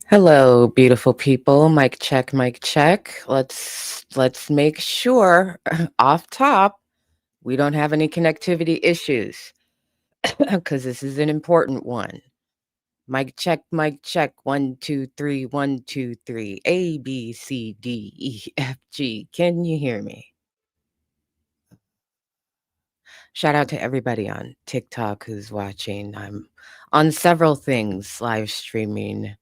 Hello, beautiful people. Mic check, mic check. Let's make sure off top we don't have any connectivity issues because this is an important one. Mic check, mic check. 1, 2, 3, 1, 2, 3. A B C D E F G. Can you hear me? Shout out to everybody on TikTok who's watching. I'm on several things live streaming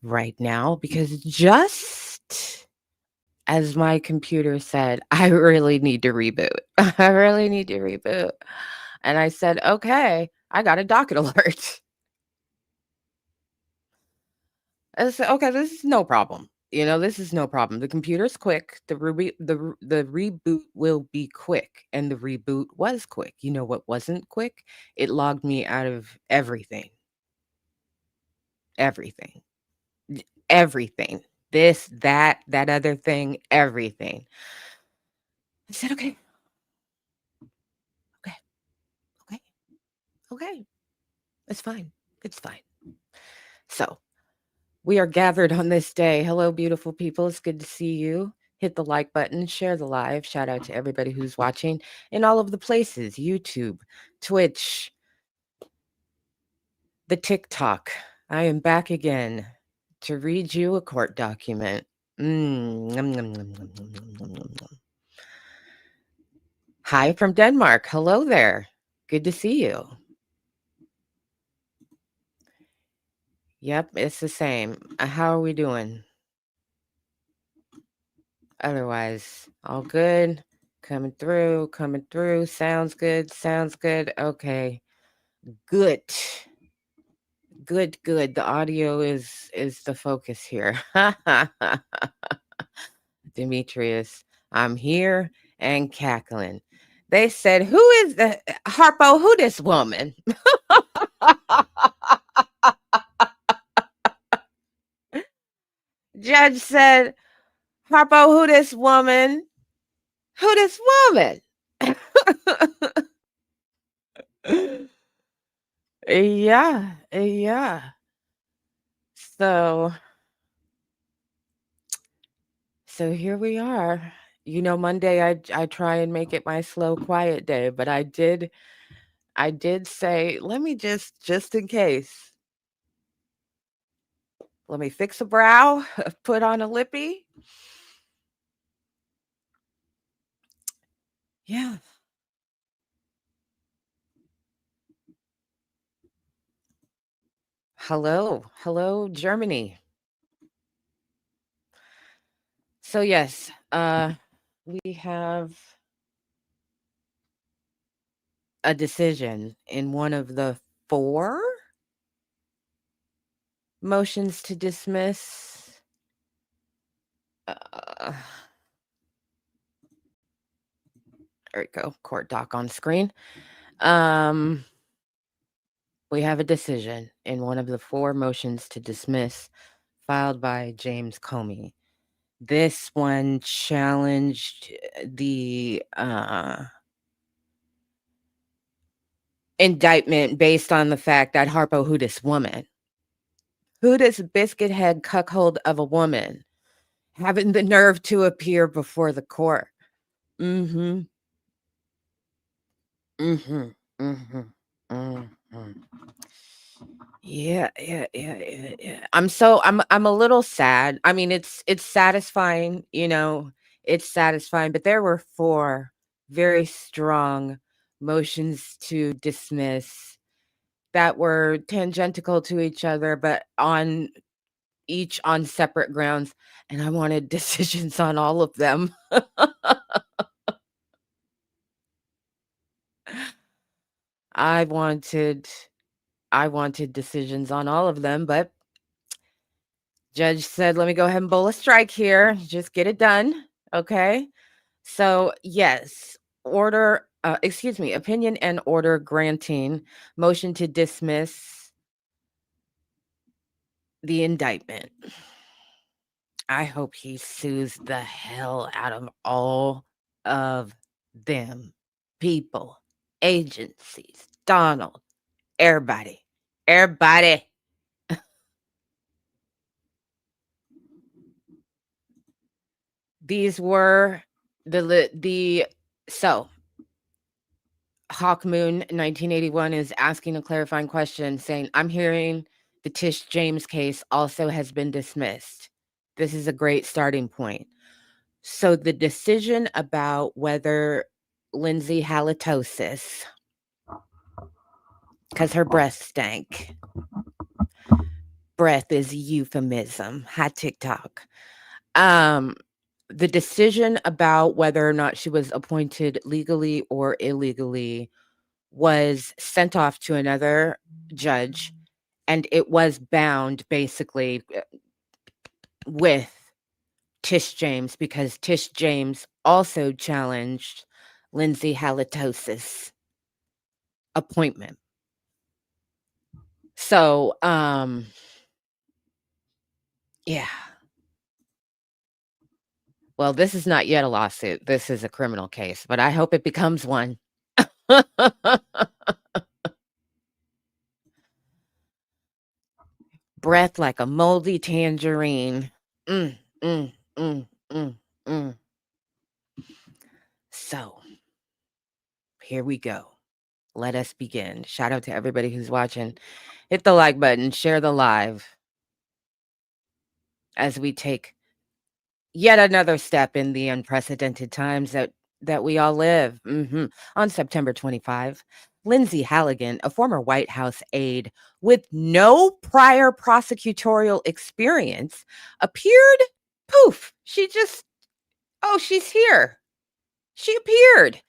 right now because just as my computer said, I really need to reboot. I really need to reboot. And I said, okay, I got a docket alert. I said, okay, this is no problem. This is no problem. The computer's quick. The reboot will be quick, and the reboot was quick. You know what wasn't quick? It logged me out of everything. Everything. Everything. This, that other thing, everything. I said, okay, okay, okay, okay. It's fine. It's fine. So, we are gathered on this day. Hello, beautiful people. It's good to see you. Hit the like button, share the live. Shout out to everybody who's watching in all of the places: YouTube, Twitch, the TikTok. I am back again to read you a court document. Nom, nom, nom, nom, nom, nom, nom, nom, nom. Hi from Denmark. Hello there. Good to see you. Yep, it's the same. How are we doing? Otherwise, all good. Coming through, coming through. Sounds good, sounds good. Okay. Good. Good, good. The audio is the focus here. Demetrius, I'm here and cackling. They said, who is the Harpo? Who this woman? Judge said, Harpo, who this woman? Who this woman? Yeah, yeah. So here we are. Monday I try and make it my slow quiet day, but I did say, let me just in case. Let me fix a brow, put on a lippy. Yeah. Hello. Hello, Germany. So yes, we have a decision in one of the 4 motions to dismiss. There we go. Court doc on screen. We have a decision in one of the 4 motions to dismiss filed by James Comey. This one challenged the indictment based on the fact that Harpo, who this woman? Who this biscuit head cuckold of a woman having the nerve to appear before the court? Mm-hmm. Mm-hmm. Mm-hmm. Mm-hmm. Yeah. I'm a little sad. I mean, it's satisfying, it's satisfying, but there were 4 very strong motions to dismiss that were tangential to each other, but each on separate grounds, and I wanted decisions on all of them. I wanted decisions on all of them, but judge said, let me go ahead and bowl a strike here. Just get it done. Okay. So, yes, opinion and order granting motion to dismiss the indictment. I hope he sues the hell out of all of them. People, agencies, Donald, everybody. These were the so Hawk Moon 1981 is asking a clarifying question saying, I'm hearing the Tish James case also has been dismissed. This is a great starting point. So the decision about whether Lindsay halitosis, because her breath stank. Breath is a euphemism. Hi, TikTok. The decision about whether or not she was appointed legally or illegally was sent off to another judge, and it was bound basically with Tish James because Tish James also challenged Lindsay halitosis appointment. So, yeah. Well, this is not yet a lawsuit. This is a criminal case, but I hope it becomes one. Breath like a moldy tangerine. Mm, mm, mm, mm, mm. So, here we go. Let us begin. Shout out to everybody who's watching. Hit the like button, share the live as we take yet another step in the unprecedented times that we all live. On September 25, Lindsay Halligan, a former White House aide with no prior prosecutorial experience, appeared. Poof! She's here. She appeared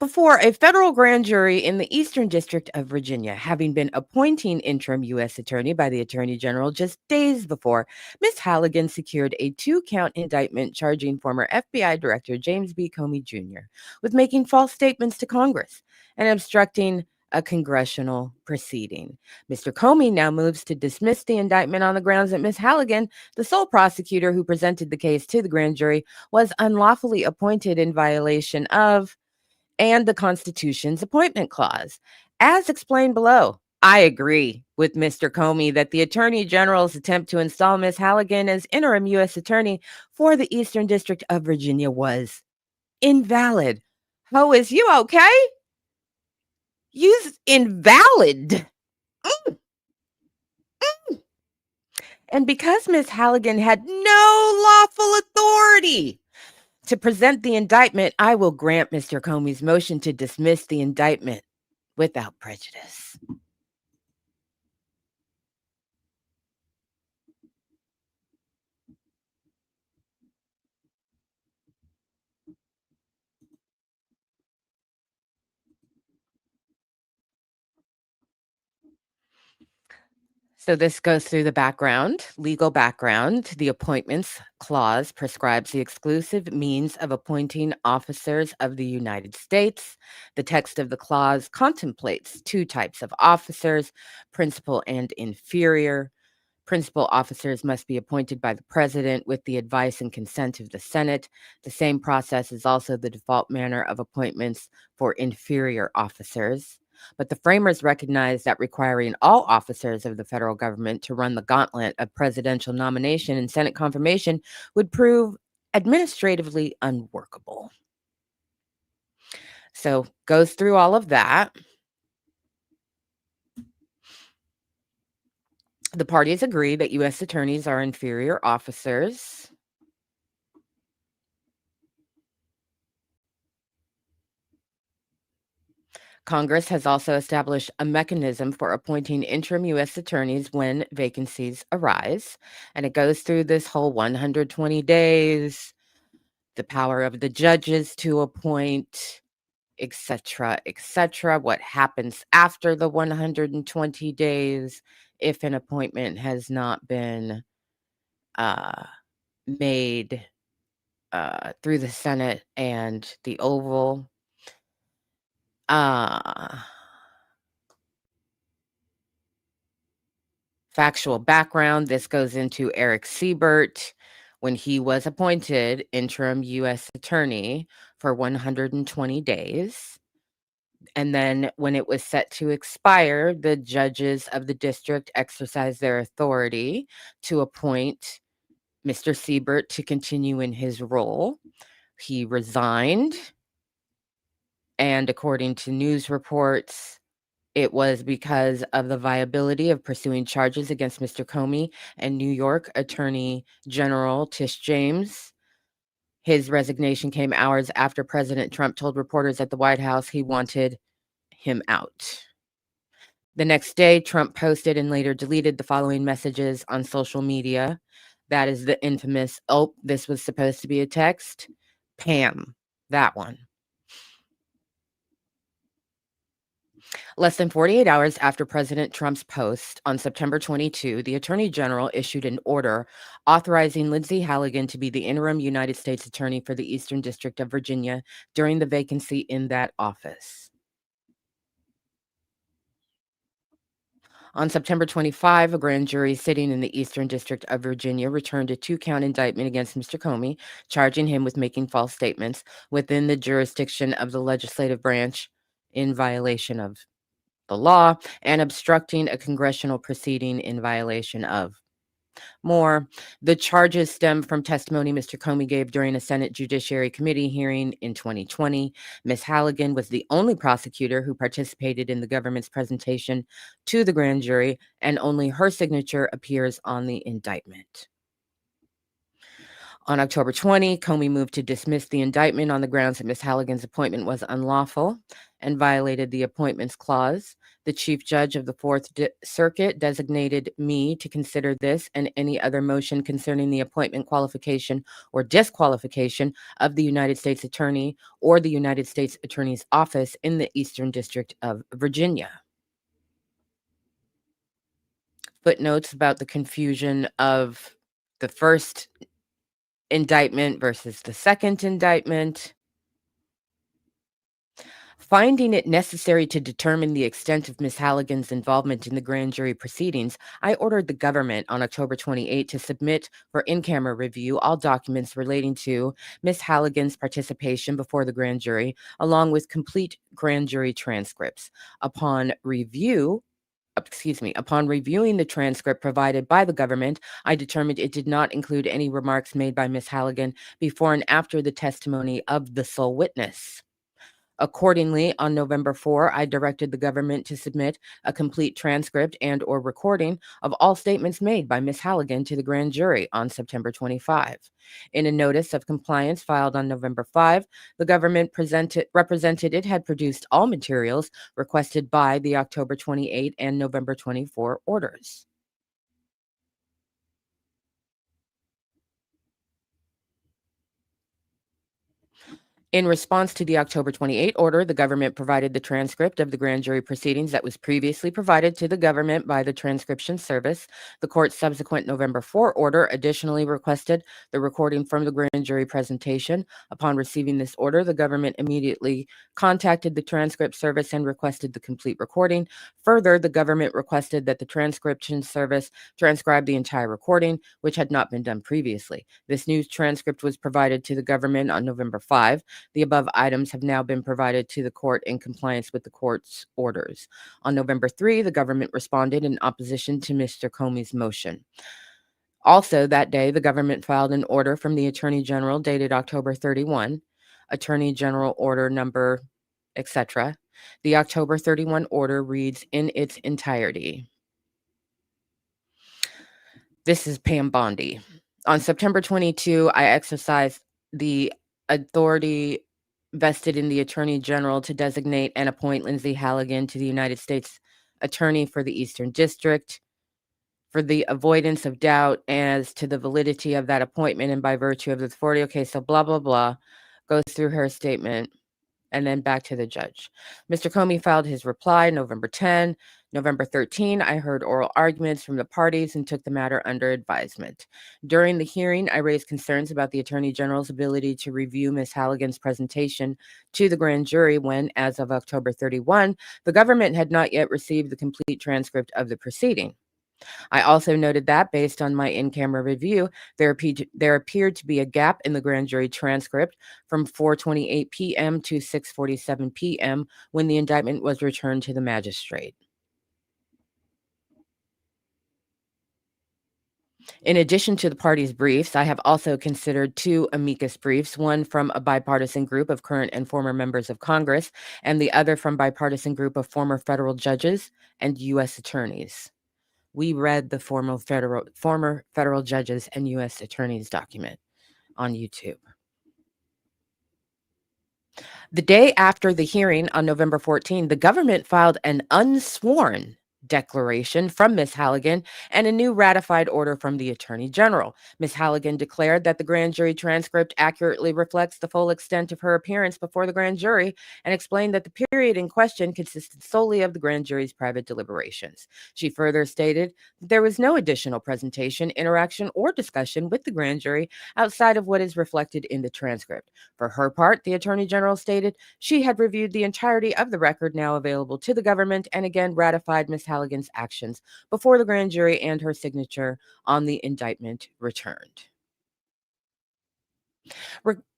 before a federal grand jury in the Eastern District of Virginia, having been appointing interim U.S. attorney by the Attorney General just days before. Ms. Halligan secured a 2-count indictment charging former FBI Director James B. Comey Jr. with making false statements to Congress and obstructing a congressional proceeding. Mr. Comey now moves to dismiss the indictment on the grounds that Ms. Halligan, the sole prosecutor who presented the case to the grand jury, was unlawfully appointed in violation of and the Constitution's appointment clause. As explained below, I agree with Mr. Comey that the Attorney General's attempt to install Ms. Halligan as interim U.S. Attorney for the Eastern District of Virginia was invalid. Ho, is you okay? You's invalid. And because Ms. Halligan had no lawful authority to present the indictment, I will grant Mr. Comey's motion to dismiss the indictment without prejudice. So this goes through the background, legal background. The Appointments Clause prescribes the exclusive means of appointing officers of the United States. The text of the clause contemplates 2 types of officers, principal and inferior. Principal officers must be appointed by the president with the advice and consent of the Senate. The same process is also the default manner of appointments for inferior officers. But the framers recognized that requiring all officers of the federal government to run the gauntlet of presidential nomination and Senate confirmation would prove administratively unworkable. So goes through all of that. The parties agree that U.S. attorneys are inferior officers. Congress has also established a mechanism for appointing interim U.S. attorneys when vacancies arise. And it goes through this whole 120 days, the power of the judges to appoint, etc., etc. What happens after the 120 days if an appointment has not been made through the Senate and the Oval. Factual background, this goes into Eric Siebert when he was appointed interim U.S. attorney for 120 days. And then when it was set to expire, the judges of the district exercised their authority to appoint Mr. Siebert to continue in his role. He resigned, and according to news reports, it was because of the viability of pursuing charges against Mr. Comey and New York Attorney General Tish James. His resignation came hours after President Trump told reporters at the White House he wanted him out. The next day, Trump posted and later deleted the following messages on social media. That is the infamous, "Oh, this was supposed to be a text." Pam, that one. Less than 48 hours after President Trump's post on September 22, the Attorney General issued an order authorizing Lindsay Halligan to be the interim United States Attorney for the Eastern District of Virginia during the vacancy in that office. On September 25, a grand jury sitting in the Eastern District of Virginia returned a 2-count indictment against Mr. Comey, charging him with making false statements within the jurisdiction of the legislative branch in violation of the law and obstructing a congressional proceeding in violation of. More, the charges stem from testimony Mr. Comey gave during a Senate Judiciary Committee hearing in 2020. Ms. Halligan was the only prosecutor who participated in the government's presentation to the grand jury, and only her signature appears on the indictment. On October 20, Comey moved to dismiss the indictment on the grounds that Ms. Halligan's appointment was unlawful and violated the Appointments Clause. The Chief Judge of the Fourth Circuit designated me to consider this and any other motion concerning the appointment, qualification, or disqualification of the United States Attorney or the United States Attorney's Office in the Eastern District of Virginia. Footnotes about the confusion of the first indictment versus the second indictment. Finding it necessary to determine the extent of Ms. Halligan's involvement in the grand jury proceedings, I ordered the government on October 28 to submit for in-camera review all documents relating to Ms. Halligan's participation before the grand jury, along with complete grand jury transcripts. Upon reviewing the transcript provided by the government, I determined it did not include any remarks made by Ms. Halligan before and after the testimony of the sole witness. Accordingly, on November 4, I directed the government to submit a complete transcript and/or recording of all statements made by Ms. Halligan to the grand jury on September 25. In a notice of compliance filed on November 5, the government represented it had produced all materials requested by the October 28 and November 24 orders. In response to the October 28 order, the government provided the transcript of the grand jury proceedings that was previously provided to the government by the transcription service. The court's subsequent November 4 order additionally requested the recording from the grand jury presentation. Upon receiving this order, the government immediately contacted the transcript service and requested the complete recording. Further, the government requested that the transcription service transcribe the entire recording, which had not been done previously. This new transcript was provided to the government on November 5. The above items have now been provided to the court in compliance with the court's orders. On November 3, the government responded in opposition to Mr. Comey's motion. Also that day, the government filed an order from the Attorney General dated October 31, Attorney General Order Number, etc. The October 31 order reads in its entirety. This is Pam Bondi. On September 22, I exercised the authority vested in the Attorney General to designate and appoint Lindsay Halligan to the United States Attorney for the Eastern District. For the avoidance of doubt as to the validity of that appointment and by virtue of the authority, okay, so blah, blah, blah, goes through her statement and then back to the judge. Mr. Comey filed his reply November 10. November 13, I heard oral arguments from the parties and took the matter under advisement. During the hearing, I raised concerns about the Attorney General's ability to review Ms. Halligan's presentation to the grand jury when, as of October 31, the government had not yet received the complete transcript of the proceeding. I also noted that, based on my in-camera review, there appeared to be a gap in the grand jury transcript from 4:28 p.m. to 6:47 p.m. when the indictment was returned to the magistrate. In addition to the parties' briefs, I have also considered two amicus briefs, one from a bipartisan group of current and former members of Congress, and the other from bipartisan group of former federal judges and U.S. attorneys. We read the former federal judges and U.S. attorneys document on YouTube. The day after the hearing on November 14, the government filed an unsworn declaration from Ms. Halligan and a new ratified order from the Attorney General. Ms. Halligan declared that the grand jury transcript accurately reflects the full extent of her appearance before the grand jury and explained that the period in question consisted solely of the grand jury's private deliberations. She further stated that there was no additional presentation, interaction, or discussion with the grand jury outside of what is reflected in the transcript. For her part, the Attorney General stated she had reviewed the entirety of the record now available to the government and again ratified Ms. Halligan's actions before the grand jury and her signature on the indictment returned.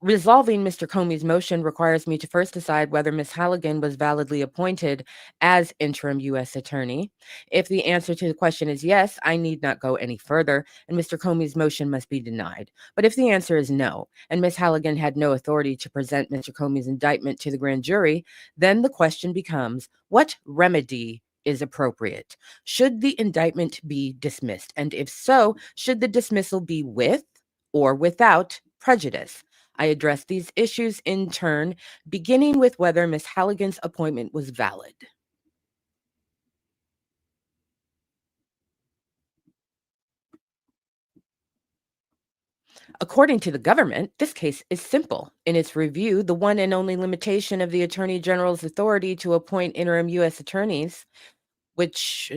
Resolving Mr. Comey's motion requires me to first decide whether Ms. Halligan was validly appointed as interim U.S. attorney. If the answer to the question is yes, I need not go any further, and Mr. Comey's motion must be denied. But if the answer is no, and Ms. Halligan had no authority to present Mr. Comey's indictment to the grand jury, then the question becomes, what remedy is appropriate? Should the indictment be dismissed? And if so, should the dismissal be with or without prejudice? I address these issues in turn, beginning with whether Ms. Halligan's appointment was valid. According to the government, this case is simple. In its review, the one and only limitation of the Attorney General's authority to appoint interim U.S. attorneys, which,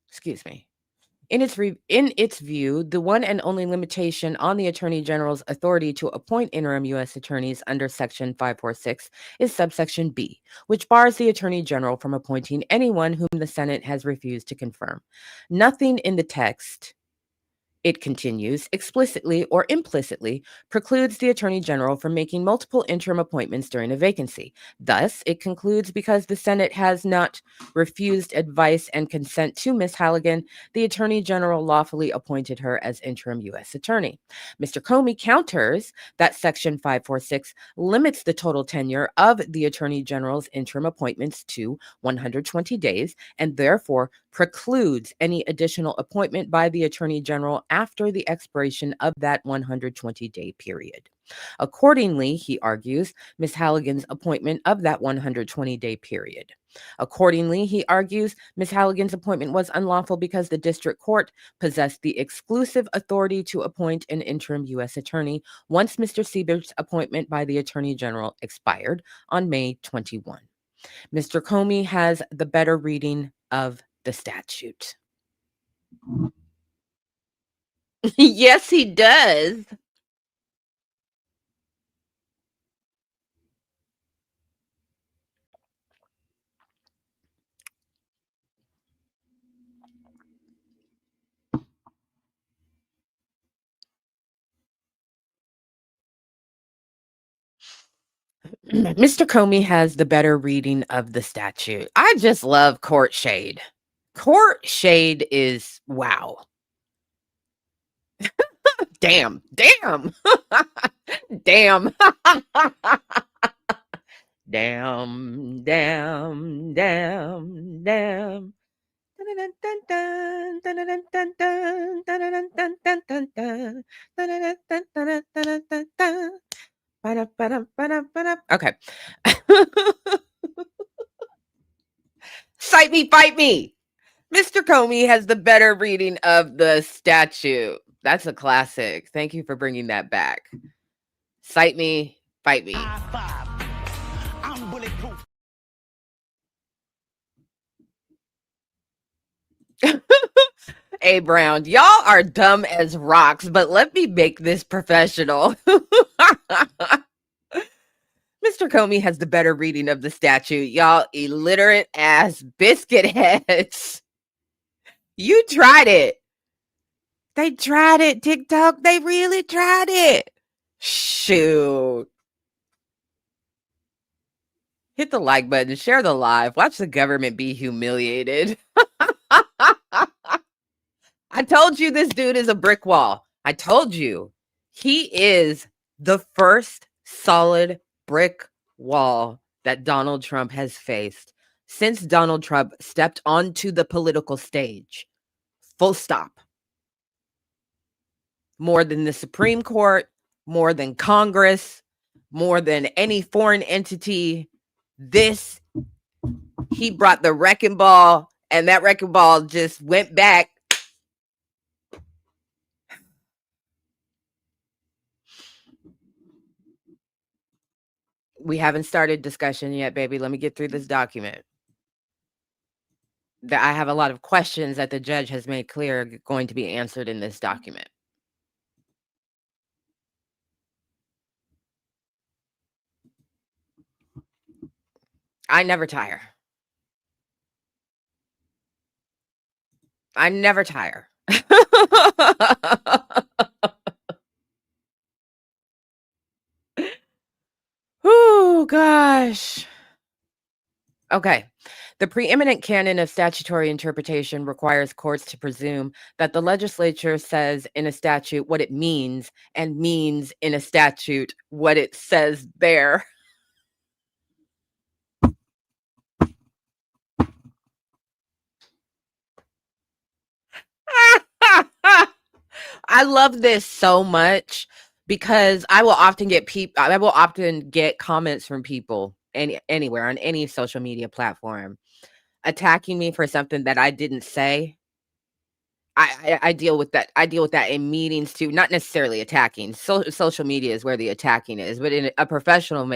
excuse me, in its view, the one and only limitation on the Attorney General's authority to appoint interim U.S. attorneys under Section 546 is subsection B, which bars the Attorney General from appointing anyone whom the Senate has refused to confirm. Nothing in the text, it continues, explicitly or implicitly precludes the Attorney General from making multiple interim appointments during a vacancy. Thus, it concludes because the Senate has not refused advice and consent to Ms. Halligan, the Attorney General lawfully appointed her as interim U.S. attorney. Mr. Comey counters that Section 546 limits the total tenure of the Attorney General's interim appointments to 120 days and therefore precludes any additional appointment by the Attorney General after the expiration of that 120-day period. Accordingly, he argues, Ms. Halligan's appointment of that 120-day period. Accordingly, he argues, Ms. Halligan's appointment was unlawful because the district court possessed the exclusive authority to appoint an interim U.S. attorney once Mr. Siebert's appointment by the Attorney General expired on May 21. Mr. Comey has the better reading of the statute. Yes, he does. Mr. Comey has the better reading of the statute. I just love court shade. Court shade is wow. Damn. Damn. Damn. Damn. Damn. Damn. Damn. Okay. Cite me, fight me. Mr. Comey has the better reading of the statute. That's a classic. Thank you for bringing that back. Cite me, fight me. I'm bulletproof. Hey, Brown, y'all are dumb as rocks, but let me make this professional. Mr. Comey has the better reading of the statute. Y'all illiterate ass biscuit heads. You tried it. They tried it, TikTok. They really tried it. Shoot. Hit the like button, share the live, watch the government be humiliated. I told you this dude is a brick wall. I told you. He is the first solid brick wall that Donald Trump has faced since Donald Trump stepped onto the political stage. Full stop. More than the Supreme Court, more than Congress, more than any foreign entity. He brought the wrecking ball, and that wrecking ball just went back. We haven't started discussion yet, baby. Let me get through this document. I have a lot of questions that the judge has made clear are going to be answered in this document. I never tire. I never tire. Oh, gosh. Okay. The preeminent canon of statutory interpretation requires courts to presume that the legislature says in a statute what it means and means in a statute what it says there. I love this so much because I will often get comments from people anywhere on any social media platform attacking me for something that I didn't say. I deal with that. I deal with that in meetings too, not necessarily attacking. Social media is where the attacking is, but in a professional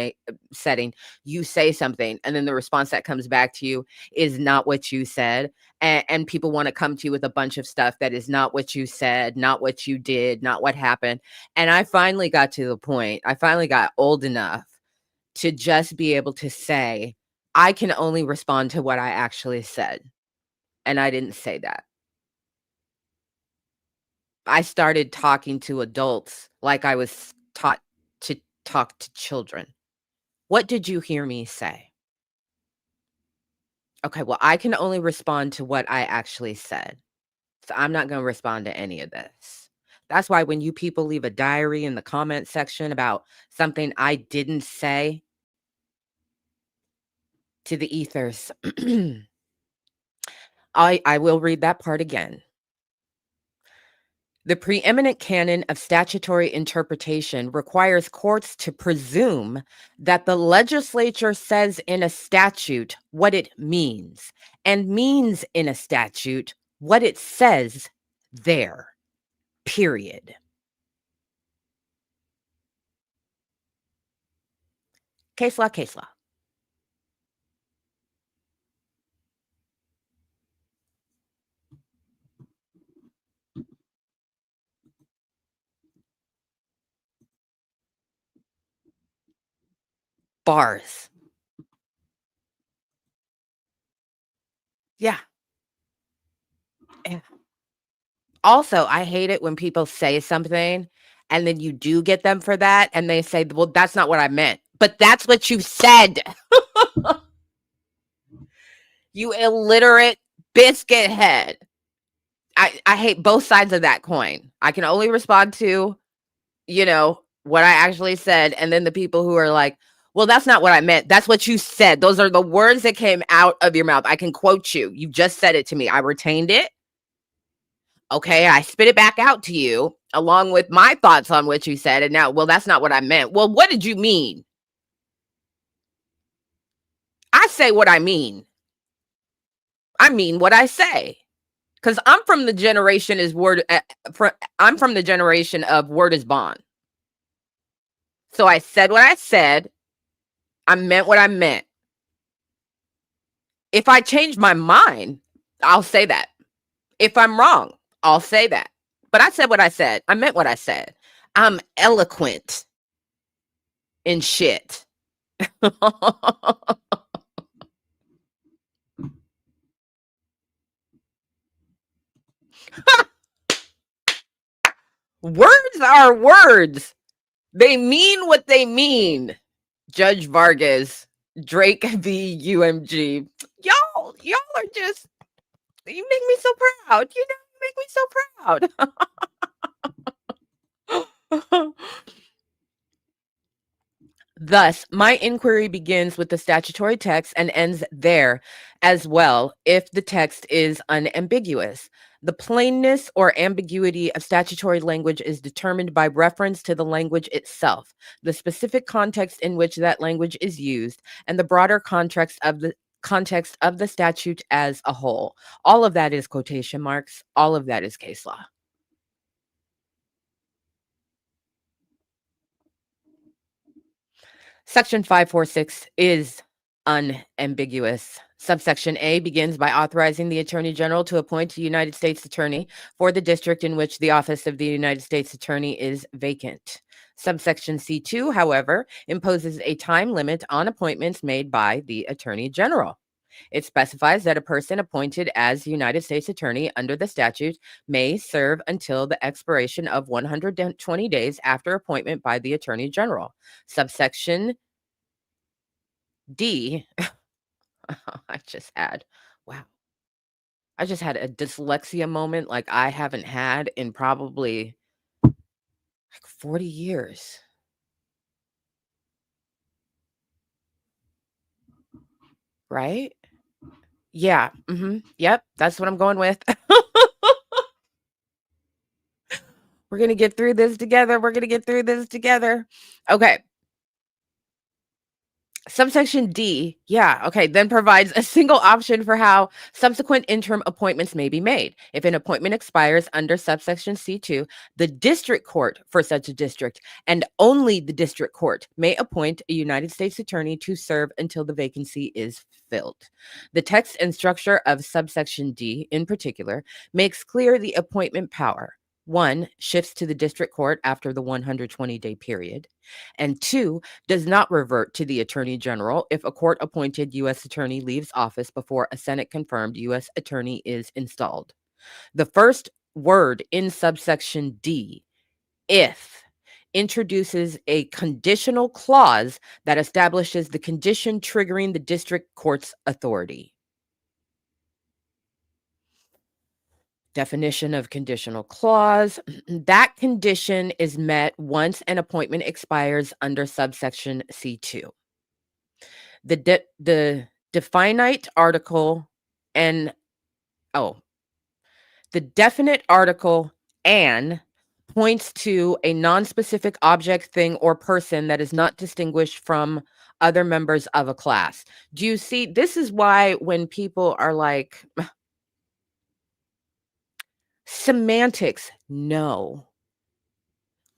setting, you say something, and then the response that comes back to you is not what you said, and people want to come to you with a bunch of stuff that is not what you said, not what you did, not what happened. And I finally got to the point. I finally got old enough to just be able to say, I can only respond to what I actually said, and I didn't say that. I started talking to adults like I was taught to talk to children. What did you hear me say? Okay, well, I can only respond to what I actually said. So I'm not going to respond to any of this. That's why when you people leave a diary in the comment section about something I didn't say to the ethers, I will read that part again. The preeminent canon of statutory interpretation requires courts to presume that the legislature says in a statute what it means, and means in a statute what it says there, period. Case law, case law. Bars. Yeah. Yeah. Also, I hate it when people say something and then you do get them for that and they say, well, that's not what I meant. But that's what you said. You illiterate biscuit head. I hate both sides of that coin. I can only respond to, what I actually said. And then the people who are like, well, that's not what I meant. That's what you said. Those are the words that came out of your mouth. I can quote you. You just said it to me. I retained it. Okay, I spit it back out to you along with my thoughts on what you said. And now, well, that's not what I meant. Well, what did you mean? I say what I mean. I mean what I say. Because I'm from the generation I'm from the generation of word is bond. So I said what I said. I meant what I meant. If I change my mind, I'll say that. If I'm wrong, I'll say that. But I said what I said. I meant what I said. I'm eloquent in shit. Words are words. They mean what they mean. Judge Vargas, Drake v. UMG. Y'all are just, you make me so proud. You make me so proud. Thus, my inquiry begins with the statutory text and ends there as well if the text is unambiguous. The plainness or ambiguity of statutory language is determined by reference to the language itself, the specific context in which that language is used, and the broader context of the statute as a whole. All of that is quotation marks. All of that is case law. Section 546 is unambiguous. Subsection A begins by authorizing the Attorney General to appoint a United States Attorney for the district in which the office of the United States Attorney is vacant. Subsection C2, however, imposes a time limit on appointments made by the Attorney General. It specifies that a person appointed as United States Attorney under the statute may serve until the expiration of 120 days after appointment by the Attorney General. Subsection D, I just had a dyslexia moment like I haven't had in probably like 40 years. Right? Yeah. Yep. That's what I'm going with. We're going to get through this together. Okay. Subsection D, then provides a single option for how subsequent interim appointments may be made. If an appointment expires under subsection C2, the district court for such a district, and only the district court, may appoint a United States Attorney to serve until the vacancy is filled. The text and structure of subsection D, in particular, makes clear the appointment power. 1, shifts to the district court after the 120-day period, and 2, does not revert to the Attorney General if a court-appointed U.S. Attorney leaves office before a Senate-confirmed U.S. Attorney is installed. The first word in subsection D, if, introduces a conditional clause that establishes the condition triggering the district court's authority. Definition of conditional clause. That condition is met once an appointment expires under subsection C2. The definite article the definite article "an" points to a non-specific object, thing, or person that is not distinguished from other members of a class. Do you see? This is why when people are like, semantics, no.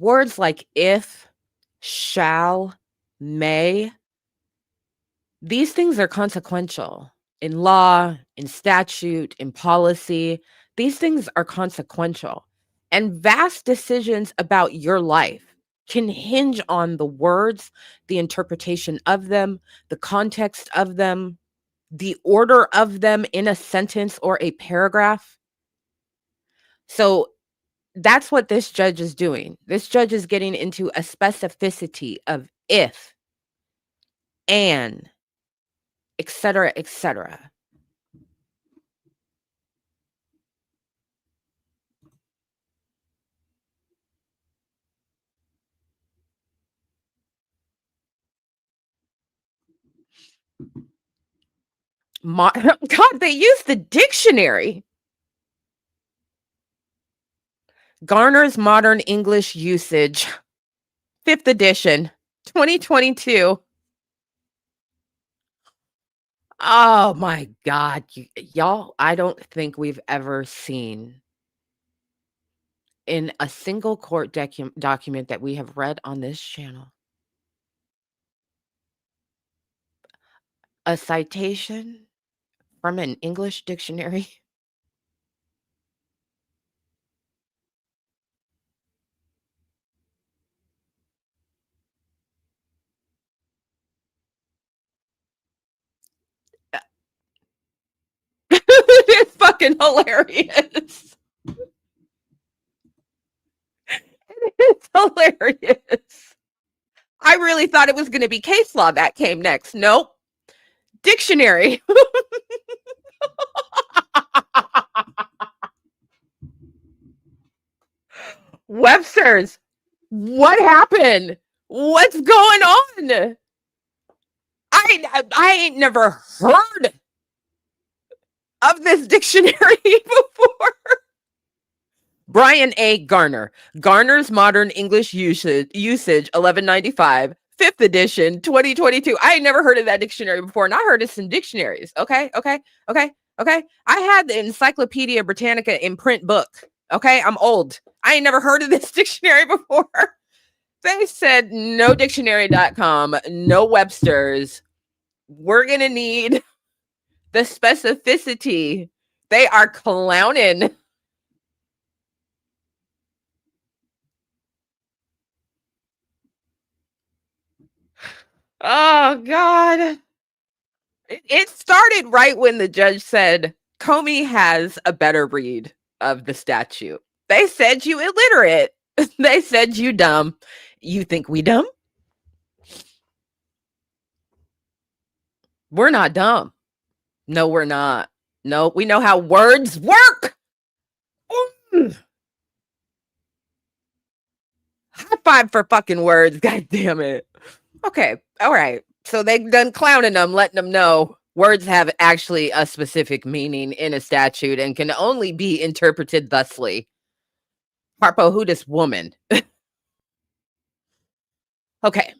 Words like if, shall, may, these things are consequential. In law, in statute, in policy, these things are consequential. And vast decisions about your life can hinge on the words, the interpretation of them, the context of them, the order of them in a sentence or a paragraph. So that's what this judge is doing. This judge is getting into a specificity of if, and, et cetera, et cetera. God, they use the dictionary. Garner's Modern English Usage, 5th edition, 2022. Oh my God, y'all, I don't think we've ever seen in a single court document that we have read on this channel a citation from an English dictionary. It's fucking hilarious. It's hilarious. I really thought it was going to be case law that came next. Nope. Dictionary. Websters, what happened? What's going on? I ain't never heard of this dictionary before. Brian A. Garner. Garner's Modern English Usage 1195, 5th edition, 2022. I ain't never heard of that dictionary before, and I heard of some dictionaries. Okay. I had the Encyclopedia Britannica in print book. Okay, I'm old. I ain't never heard of this dictionary before. They said no dictionary.com, no Websters. We're going to need the specificity. They are clowning. Oh, God. It started right when the judge said, Comey has a better read of the statute. They said you illiterate. They said you dumb. You think we dumb? We're not dumb. No, we're not. No, we know how words work. High five for fucking words. God damn it. Okay. All right. So they done clowning them, letting them know words have actually a specific meaning in a statute and can only be interpreted thusly. Harpo, who this woman? Okay.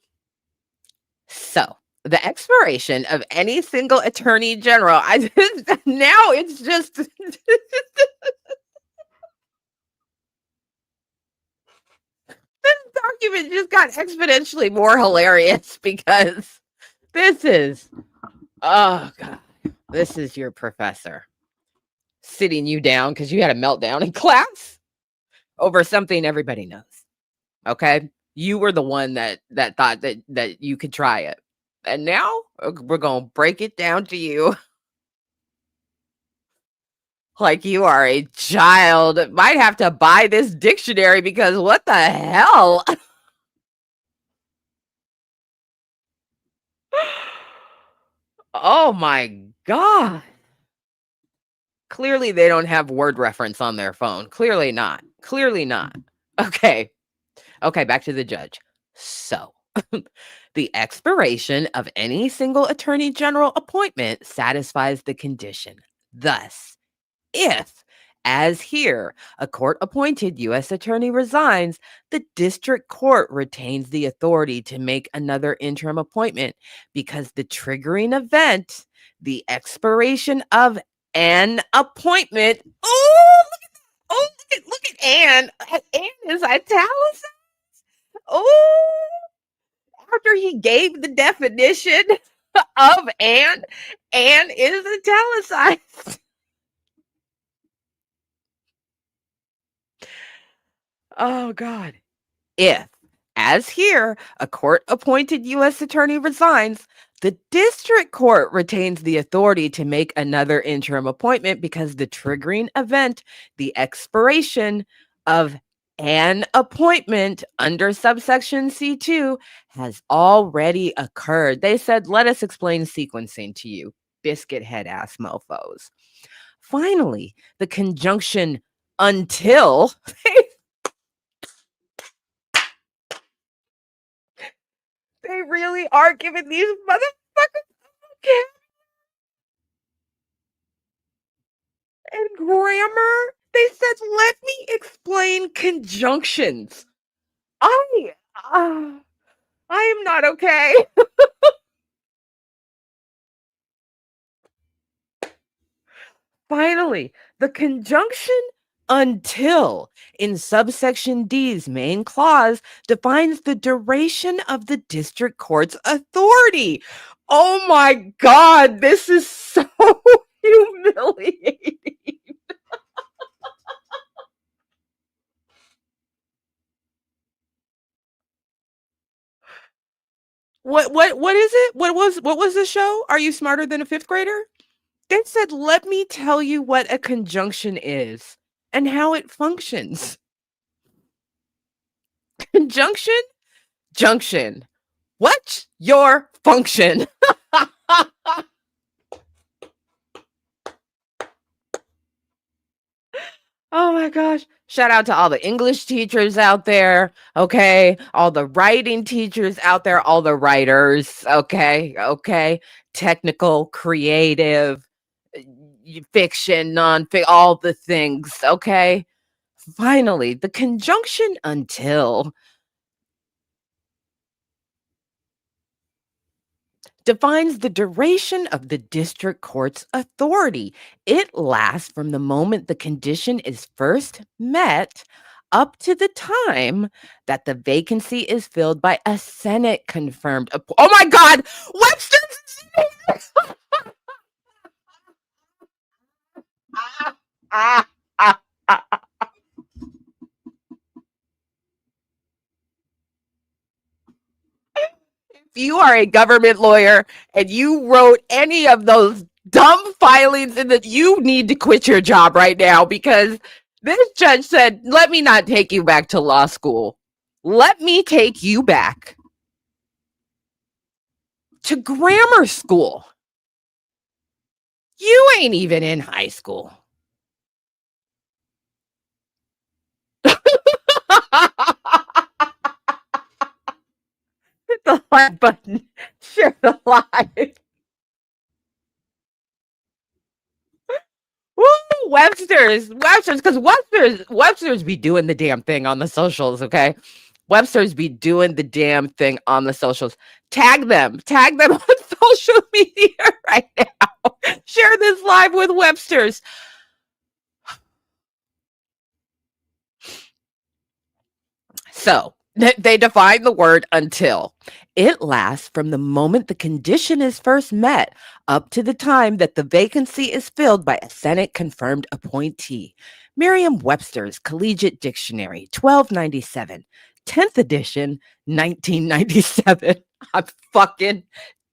So the expiration of any single attorney general, now it's just this document just got exponentially more hilarious because this is, oh God, this is your professor sitting you down because you had a meltdown in class over something everybody knows. Okay, you were the one that thought that you could try it, and now we're gonna break it down to you like you are a child. Might have to buy this dictionary because what the hell? Oh my God. Clearly they don't have word reference on their phone. Clearly not. Clearly not. Okay. Okay, back to the judge. So, the expiration of any single attorney general appointment satisfies the condition. Thus, if, as here, a court appointed U.S. attorney resigns, the district court retains the authority to make another interim appointment because the triggering event, the expiration of an appointment. Oh, look at Anne. Anne is italicized. Oh, after he gave the definition of Anne, Anne is italicized. Oh, God. If, as here, a court-appointed U.S. attorney resigns, the district court retains the authority to make another interim appointment because the triggering event, the expiration of an appointment under subsection C2 has already occurred. They said, let us explain sequencing to you, biscuit head ass mofos. Finally, the conjunction until they really are giving these motherfuckers and grammar. They said, let me explain conjunctions. I am not okay. Finally, the conjunction until in subsection D's main clause defines the duration of the district court's authority. Oh my God, this is so humiliating. What is it? What was the show? Are you smarter than a fifth grader? They said, let me tell you what a conjunction is and how it functions. Conjunction, junction. What's your function? Oh my gosh. Shout out to all the English teachers out there, okay? All the writing teachers out there, all the writers, okay? Okay. Technical, creative, fiction, non-fiction, all the things, okay? Finally, the conjunction until defines the duration of the district court's authority. It lasts from the moment the condition is first met up to the time that the vacancy is filled by a Senate confirmed. Oh my God! Webster's. Ah, ah, ah. If you are a government lawyer and you wrote any of those dumb filings in that, you need to quit your job right now, because this judge said, let me not take you back to law school. Let me take you back to grammar school. You ain't even in high school. Hit the like button. Share the live. Woo! Websters, because Websters be doing the damn thing on the socials, okay? Websters be doing the damn thing on the socials. Tag them on social media right now. Share this live with Websters. So they define the word until. It lasts from the moment the condition is first met up to the time that the vacancy is filled by a Senate confirmed appointee. Merriam-Webster's Collegiate Dictionary, 1297, 10th edition, 1997. I'm fucking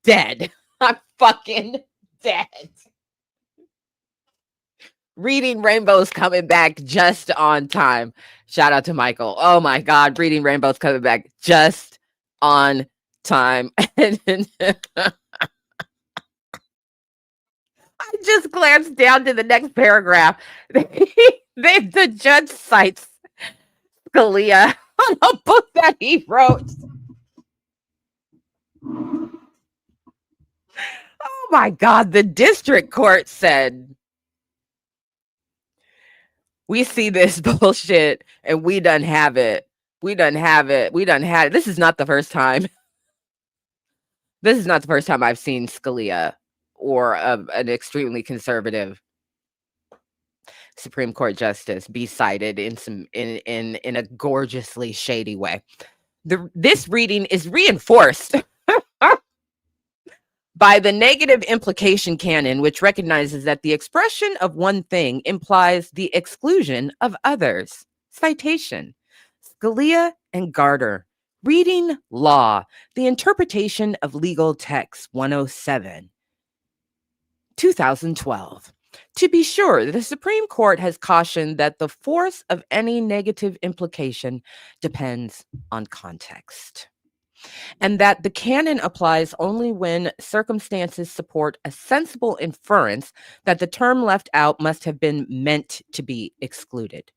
dead. I'm fucking dead. Reading Rainbow's coming back just on time. Shout out to Michael. Oh my God, Reading Rainbow's coming back just on time. I just glanced down to the next paragraph. The judge cites Scalia on a book that he wrote. Oh my God, the district court said, we see this bullshit and we done have it. We done have it. We done had it. This is not the first time. This is not the first time I've seen Scalia or an extremely conservative Supreme Court justice be cited in a gorgeously shady way. This reading is reinforced by the negative implication canon, which recognizes that the expression of one thing implies the exclusion of others. Citation: Scalia and Garter, Reading Law, the Interpretation of Legal Text 107, 2012. To be sure, the Supreme Court has cautioned that the force of any negative implication depends on context, and that the canon applies only when circumstances support a sensible inference that the term left out must have been meant to be excluded.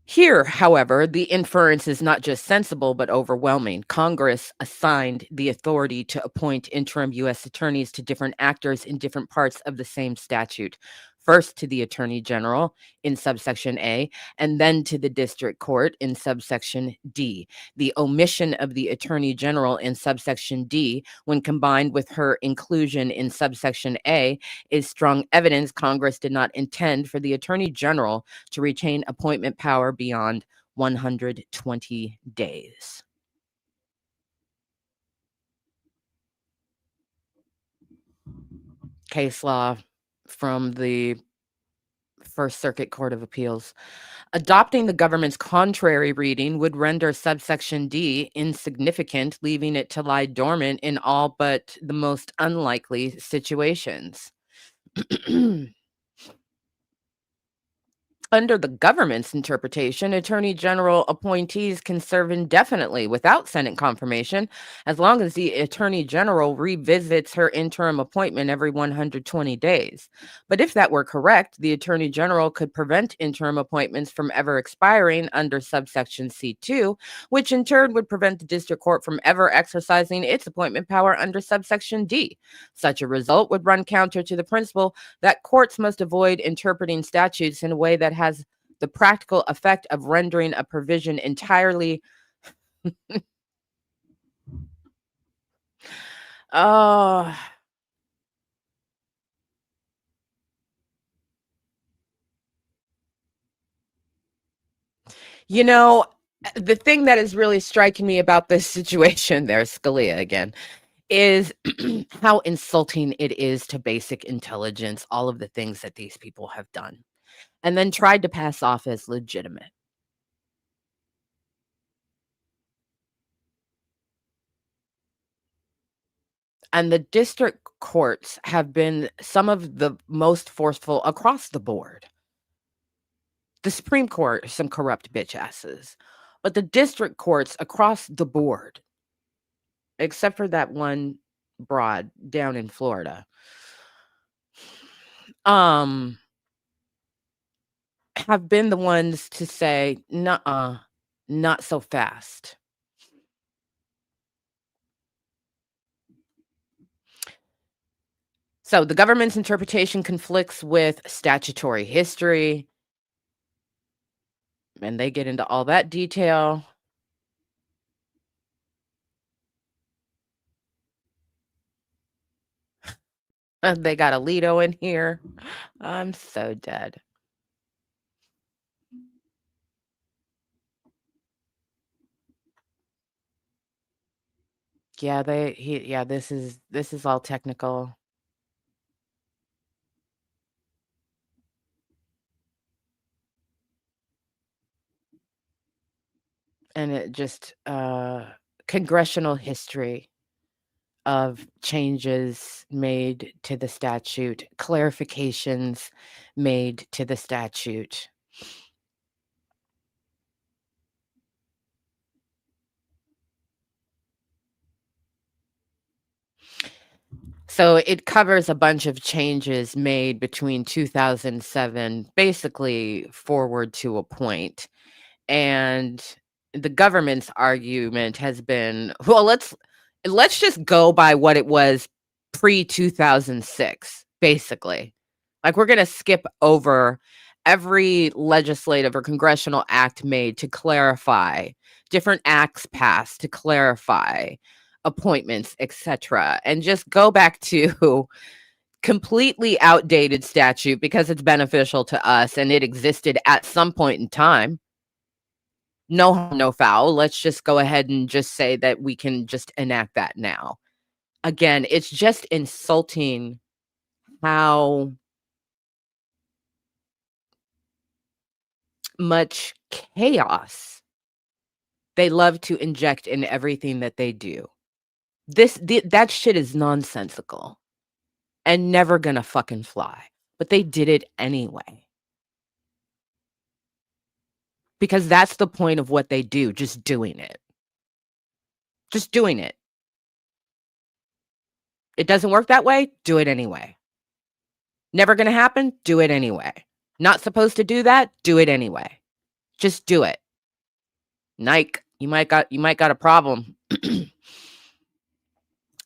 Here, however, the inference is not just sensible, but overwhelming. Congress assigned the authority to appoint interim U.S. attorneys to different actors in different parts of the same statute. First to the Attorney General in subsection A, and then to the District Court in subsection D. The omission of the Attorney General in subsection D, when combined with her inclusion in subsection A, is strong evidence Congress did not intend for the Attorney General to retain appointment power beyond 120 days. Case law from the First Circuit Court of Appeals. Adopting the government's contrary reading would render subsection D insignificant, leaving it to lie dormant in all but the most unlikely situations. Under the government's interpretation, Attorney General appointees can serve indefinitely without Senate confirmation as long as the Attorney General revisits her interim appointment every 120 days. But if that were correct, the Attorney General could prevent interim appointments from ever expiring under subsection C2, which in turn would prevent the district court from ever exercising its appointment power under subsection D. Such a result would run counter to the principle that courts must avoid interpreting statutes in a way that has the practical effect of rendering a provision entirely oh, you know, the thing that is really striking me about this situation, there's Scalia again, is how insulting it is to basic intelligence, all of the things that these people have done, and then tried to pass off as legitimate. And the district courts have been some of the most forceful across the board. The Supreme Court, some corrupt bitch asses, but the district courts across the board, except for that one broad down in Florida, um, have been the ones to say, "Nuh-uh, not so fast." So the government's interpretation conflicts with statutory history, and they get into all that detail. They got Alito in here. I'm so dead. Yeah, this is all technical. And it just congressional history of changes made to the statute, clarifications made to the statute. So it covers a bunch of changes made between 2007, basically forward to a point. And the government's argument has been, well, let's just go by what it was pre-2006, basically. Like, we're going to skip over every legislative or congressional act made to clarify, different acts passed to clarify appointments, etc., and just go back to completely outdated statute because it's beneficial to us and it existed at some point in time. No harm, no foul. Let's just go ahead and just say that we can just enact that now. Again, it's just insulting how much chaos they love to inject in everything that they do. That shit is nonsensical and never gonna fucking fly. But they did it anyway. Because that's the point of what they do, just doing it. Just doing it. It doesn't work that way, do it anyway. Never gonna happen, do it anyway. Not supposed to do that, do it anyway. Just do it. Nike, you might got a problem.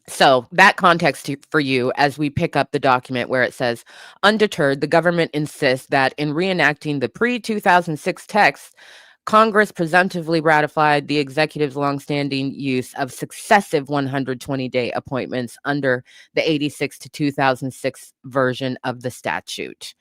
So that context for you as we pick up the document where it says, undeterred, the government insists that in reenacting the pre-2006 text, Congress presumptively ratified the executive's longstanding use of successive 120-day appointments under the 86 to 2006 version of the statute.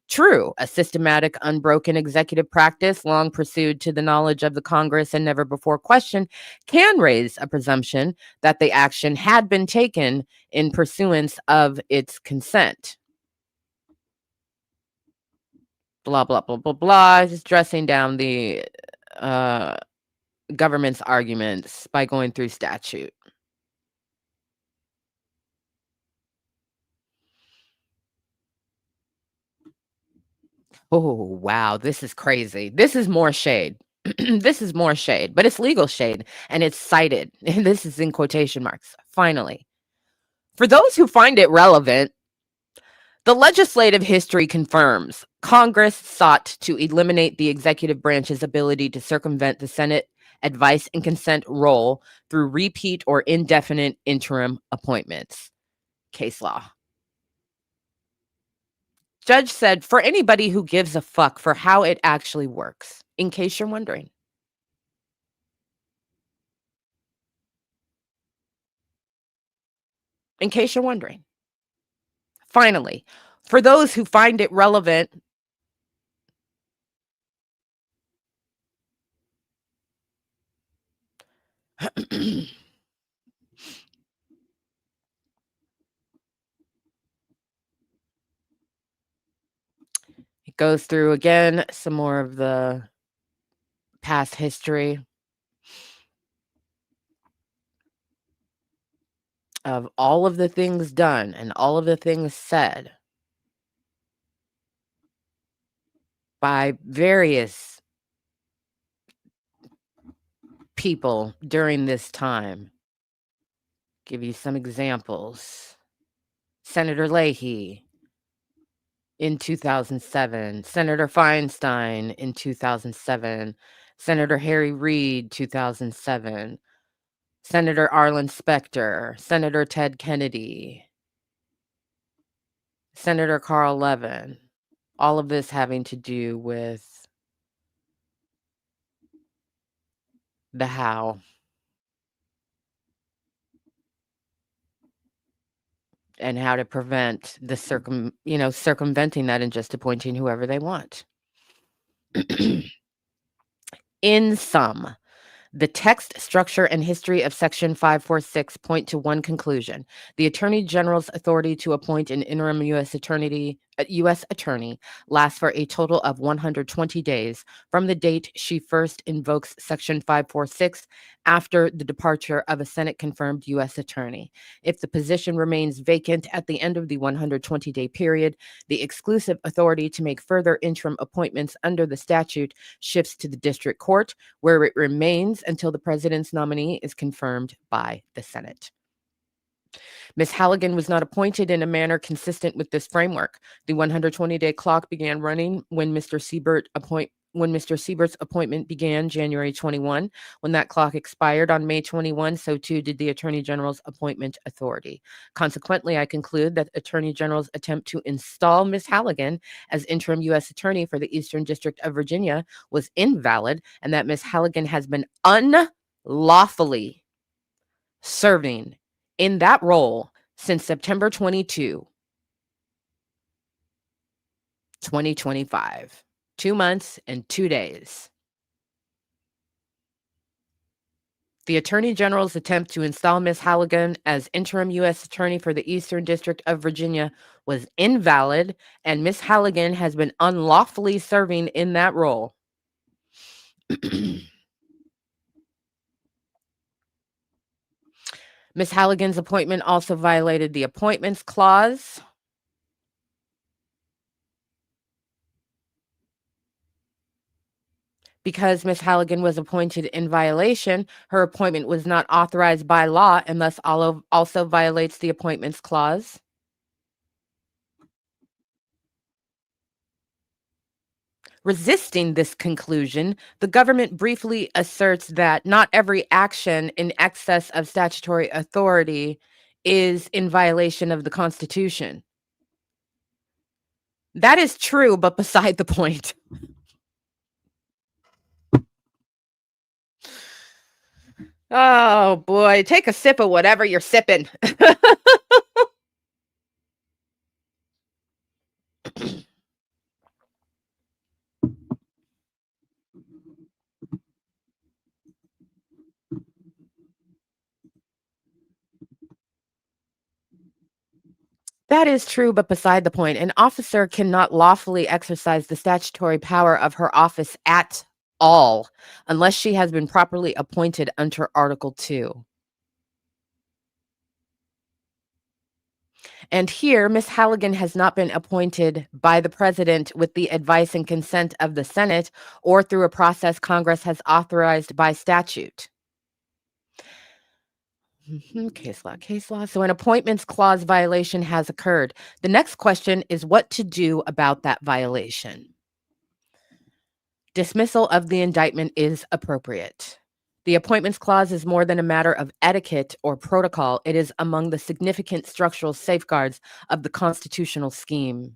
True, a systematic, unbroken executive practice, long pursued to the knowledge of the Congress and never before questioned, can raise a presumption that the action had been taken in pursuance of its consent. Blah, blah, blah, blah, blah. Just dressing down the government's arguments by going through statute. Oh, wow, this is crazy. This is more shade. This is more shade, but it's legal shade, and it's cited. And this is in quotation marks. Finally, for those who find it relevant, the legislative history confirms Congress sought to eliminate the executive branch's ability to circumvent the Senate advice and consent role through repeat or indefinite interim appointments. Case law. Judge said, for anybody who gives a fuck for how it actually works, in case you're wondering. In case you're wondering. Finally, for those who find it relevant, it goes through again some more of the past history of all of the things done and all of the things said by various people during this time. Give you some examples. Senator Leahy in 2007, Senator Feinstein in 2007, Senator Harry Reid 2007, Senator Arlen Specter, Senator Ted Kennedy, Senator Carl Levin, all of this having to do with the how and how to prevent the circumventing that and just appointing whoever they want. In sum, the text, structure, and history of Section 546 point to one conclusion. The Attorney General's authority to appoint an interim U.S. attorney lasts for a total of 120 days from the date she first invokes Section 546 after the departure of a Senate-confirmed U.S. attorney. If the position remains vacant at the end of the 120-day period, the exclusive authority to make further interim appointments under the statute shifts to the district court, where it remains until the president's nominee is confirmed by the Senate. Ms. Halligan was not appointed in a manner consistent with this framework. The 120-day clock began running when Mr. Siebert's appointment began January 21. When that clock expired on May 21, so too did the Attorney General's appointment authority. Consequently, I conclude that the Attorney General's attempt to install Ms. Halligan as interim U.S. Attorney for the Eastern District of Virginia was invalid, and that Ms. Halligan has been unlawfully serving in that role since September 22, 2025. 2 months and 2 days. The Attorney General's attempt to install Ms. Halligan as interim U.S. Attorney for the Eastern District of Virginia was invalid, and Ms. Halligan has been unlawfully serving in that role. Ms. Halligan's appointment also violated the Appointments Clause. Because Ms. Halligan was appointed in violation, her appointment was not authorized by law and thus also violates the Appointments Clause. Resisting this conclusion, the government briefly asserts that not every action in excess of statutory authority is in violation of the Constitution. That is true, but beside the point. Oh boy, take a sip of whatever you're sipping. That is true, but beside the point. An officer cannot lawfully exercise the statutory power of her office at all unless she has been properly appointed under Article 2. And here, Ms. Halligan has not been appointed by the president with the advice and consent of the Senate or through a process Congress has authorized by statute. Case law, case law. So an appointments clause violation has occurred. The next question is what to do about that violation. Dismissal of the indictment is appropriate. The appointments clause is more than a matter of etiquette or protocol. It is among the significant structural safeguards of the constitutional scheme.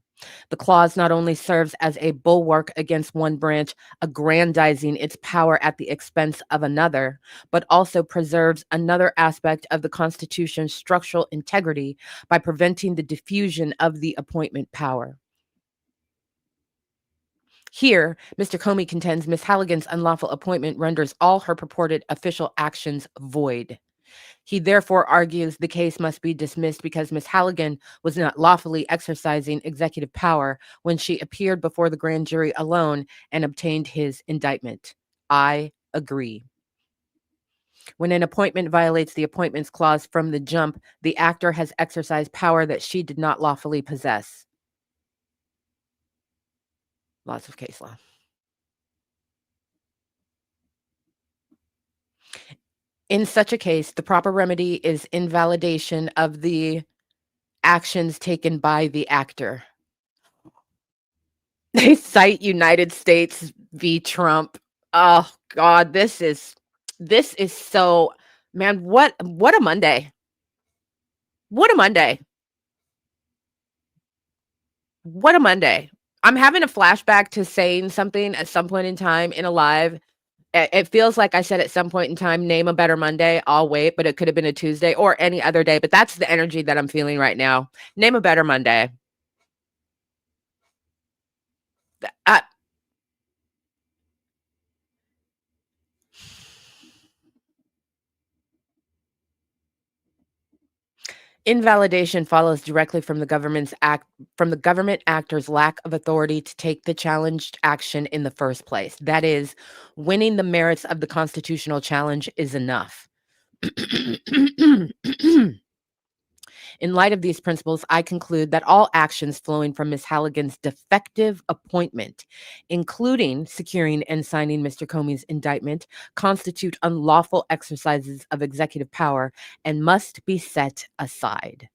The clause not only serves as a bulwark against one branch aggrandizing its power at the expense of another, but also preserves another aspect of the Constitution's structural integrity by preventing the diffusion of the appointment power. Here, Mr. Comey contends Ms. Halligan's unlawful appointment renders all her purported official actions void. He therefore argues the case must be dismissed because Ms. Halligan was not lawfully exercising executive power when she appeared before the grand jury alone and obtained his indictment. I agree. When an appointment violates the appointments clause from the jump, the actor has exercised power that she did not lawfully possess. Lots of case law. In such a case, the proper remedy is invalidation of the actions taken by the actor. They cite United States v. Trump. Oh God, this is so, man, what a Monday. What a Monday. What a Monday. I'm having a flashback to saying something at some point in time in a live. It feels like I said at some point in time, name a better Monday. I'll wait, but it could have been a Tuesday or any other day. But that's the energy that I'm feeling right now. Name a better Monday. Uh, Invalidation follows directly from the government actor's lack of authority to take the challenged action in the first place. That is, winning the merits of the constitutional challenge is enough. In light of these principles, I conclude that all actions flowing from Ms. Halligan's defective appointment, including securing and signing Mr. Comey's indictment, constitute unlawful exercises of executive power and must be set aside.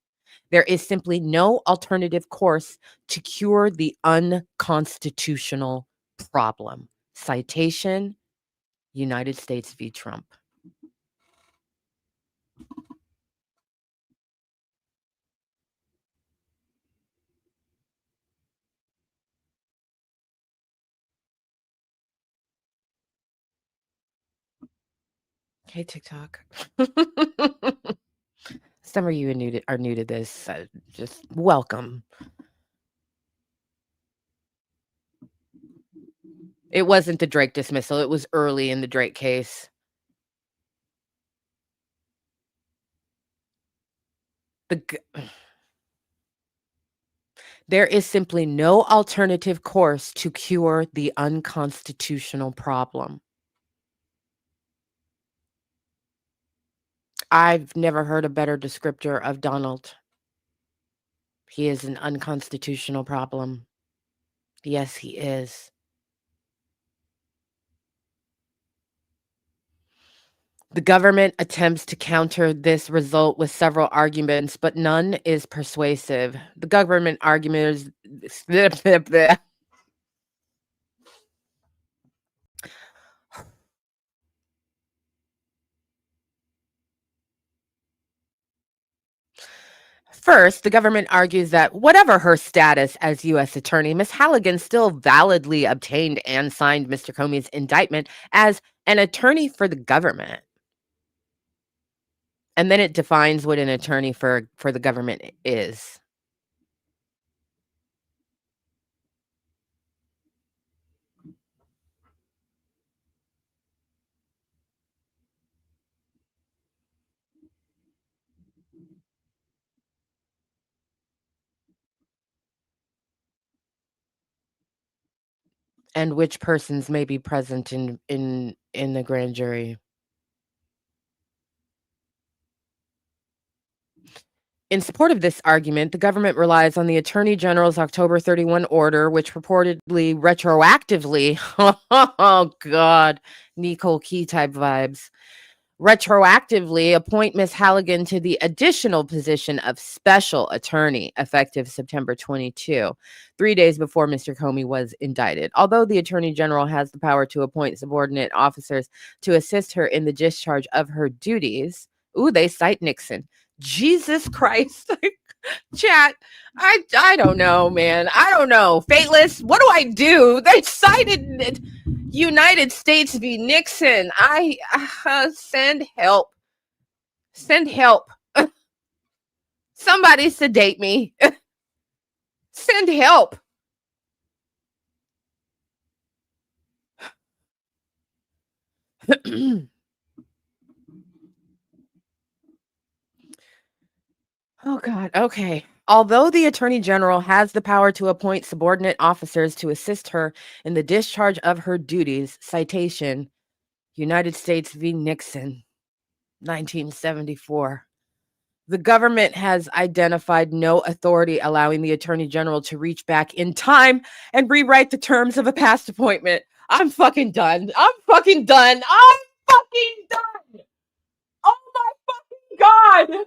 There is simply no alternative course to cure the unconstitutional problem. Citation, United States v. Trump. Hey, TikTok. Some of you are new to this. Just welcome. It wasn't the Drake dismissal. It was early in the Drake case. There is simply no alternative course to cure the unconstitutional problem. I've never heard a better descriptor of Donald. He is an unconstitutional problem. Yes, he is. The government attempts to counter this result with several arguments, but none is persuasive. The government argument is First, the government argues that whatever her status as U.S. attorney, Ms. Halligan still validly obtained and signed Mr. Comey's indictment as an attorney for the government. And then it defines what an attorney for the government is. And which persons may be present in the grand jury. In support of this argument, the government relies on the Attorney General's October 31 order, which purportedly retroactively, oh God, Nicole Key type vibes, retroactively appoint Ms. Halligan to the additional position of special attorney effective September 22, 3 days before Mr. Comey was indicted. Although the Attorney General has the power to appoint subordinate officers to assist her in the discharge of her duties, ooh, they cite Nixon. Jesus Christ. Chat, I don't know, man. I don't know. Fateless, what do I do? They cited United States v. Nixon. Send help. Send help. Somebody sedate me. Send help. Oh, God. Okay. Although the Attorney General has the power to appoint subordinate officers to assist her in the discharge of her duties, citation, United States v. Nixon, 1974. The government has identified no authority allowing the Attorney General to reach back in time and rewrite the terms of a past appointment. I'm fucking done. I'm fucking done. I'm fucking done. Oh my fucking God.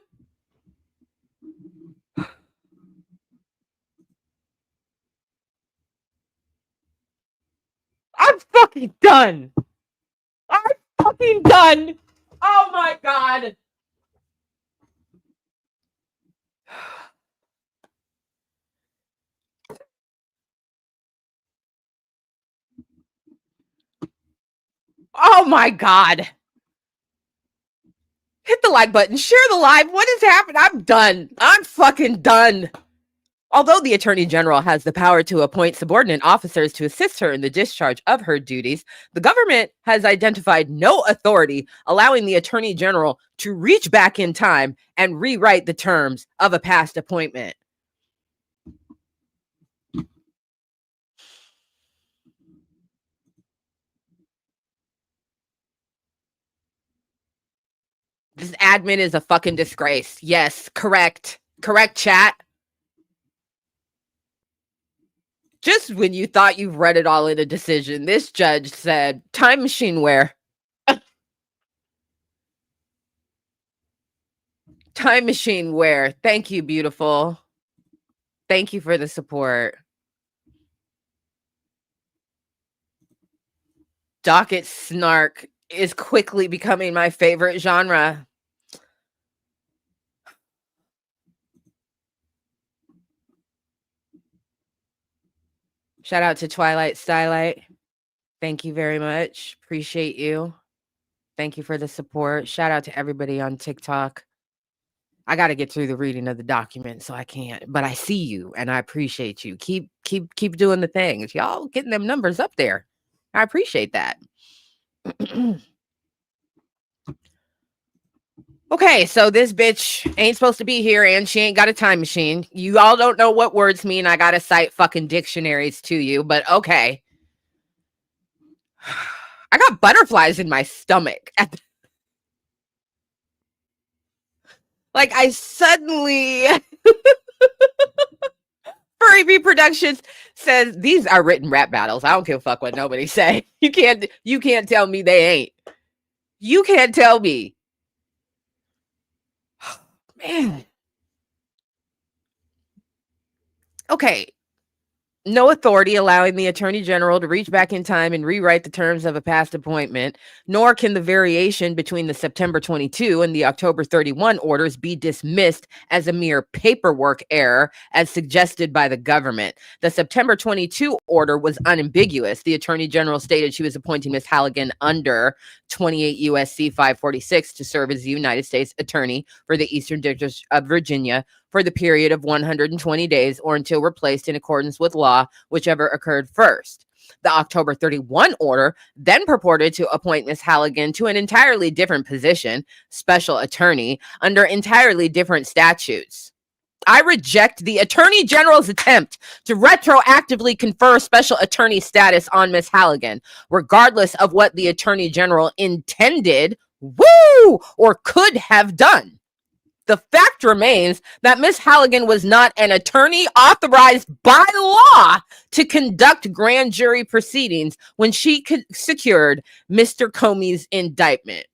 I'm fucking done. I'm fucking done. Oh my God. Oh my God. Hit the like button, share the live. What has happened? I'm done. I'm fucking done. Although the Attorney General has the power to appoint subordinate officers to assist her in the discharge of her duties, the government has identified no authority allowing the Attorney General to reach back in time and rewrite the terms of a past appointment. This admin is a fucking disgrace. Yes, correct. Correct, chat. Just when you thought you've read it all in a decision, this judge said, time machine where? Time machine where? Thank you, beautiful. Thank you for the support. Docket snark is quickly becoming my favorite genre. Shout out to Twilight Stylight. Thank you very much. Appreciate you. Thank you for the support. Shout out to everybody on TikTok. I got to get through the reading of the document, so I can't, but I see you and I appreciate you. Keep doing the things. Y'all getting them numbers up there. I appreciate that. Okay, so this bitch ain't supposed to be here and she ain't got a time machine. You all don't know what words mean. I gotta cite fucking dictionaries to you, but okay. I got butterflies in my stomach. Like I suddenly Furry Reproductions says these are written rap battles. I don't give a fuck what nobody say. You can't tell me they ain't. You can't tell me. Man. Okay. No authority allowing the Attorney General to reach back in time and rewrite the terms of a past appointment, nor can the variation between the September 22 and the October 31 orders be dismissed as a mere paperwork error, as suggested by the government. The September 22 order was unambiguous. The Attorney General stated she was appointing Ms. Halligan under 28 U.S.C. 546 to serve as the United States Attorney for the Eastern District of Virginia for the period of 120 days or until replaced in accordance with law, whichever occurred first. The October 31 order then purported to appoint Ms. Halligan to an entirely different position, special attorney, under entirely different statutes. I reject the Attorney General's attempt to retroactively confer special attorney status on Ms. Halligan, regardless of what the Attorney General intended, or could have done. The fact remains that Ms. Halligan was not an attorney authorized by law to conduct grand jury proceedings when she secured Mr. Comey's indictment.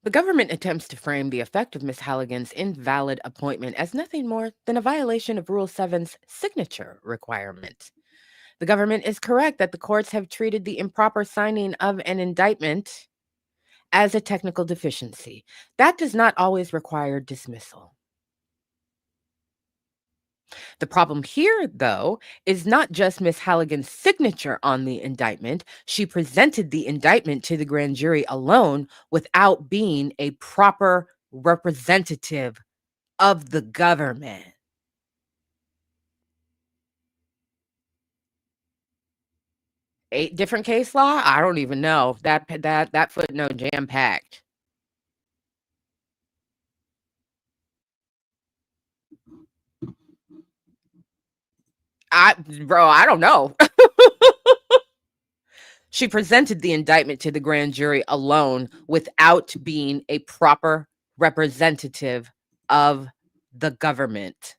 The government attempts to frame the effect of Ms. Halligan's invalid appointment as nothing more than a violation of Rule 7's signature requirement. The government is correct that the courts have treated the improper signing of an indictment as a technical deficiency. That does not always require dismissal. The problem here, though, is not just Ms. Halligan's signature on the indictment. She presented the indictment to the grand jury alone without being a proper representative of the government. Eight different case law? I don't even know. That footnote jam packed. I don't know. She presented the indictment to the grand jury alone without being a proper representative of the government.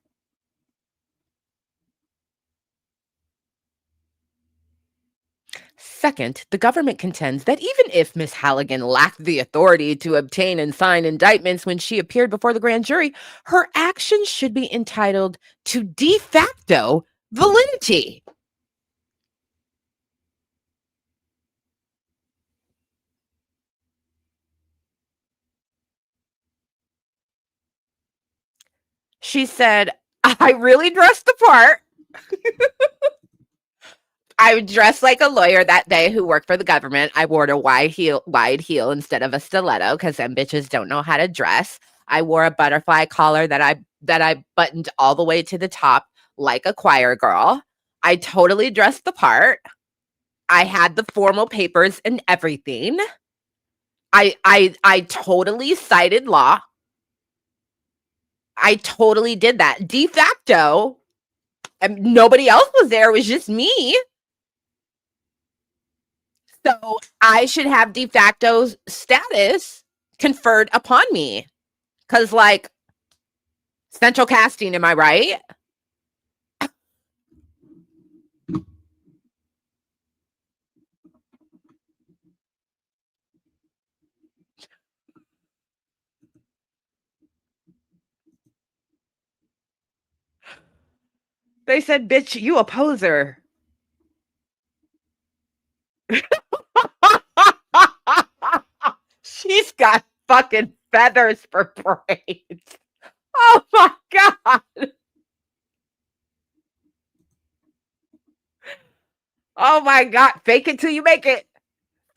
Second, the government contends that even if Ms. Halligan lacked the authority to obtain and sign indictments when she appeared before the grand jury, her actions should be entitled to de facto validity. She said, I really dressed the part. I dressed like a lawyer that day who worked for the government. I wore a wide heel instead of a stiletto because them bitches don't know how to dress. I wore a butterfly collar that I buttoned all the way to the top like a choir girl. I totally dressed the part. I had the formal papers and everything. I totally cited law. I totally did that. De facto, nobody else was there. It was just me. So I should have de facto status conferred upon me. Because, like, central casting, am I right? They said, bitch, you a poser. She's got fucking feathers for braids. Oh my God. Oh my God. Fake it till you make it.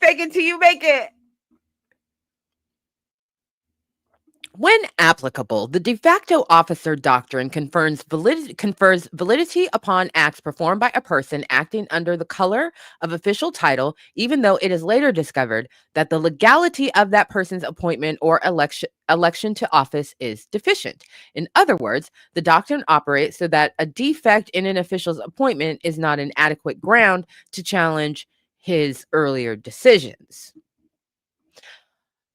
Fake it till you make it. When applicable, the de facto officer doctrine confers validity upon acts performed by a person acting under the color of official title, even though it is later discovered that the legality of that person's appointment or election to office is deficient. In other words, the doctrine operates so that a defect in an official's appointment is not an adequate ground to challenge his earlier decisions.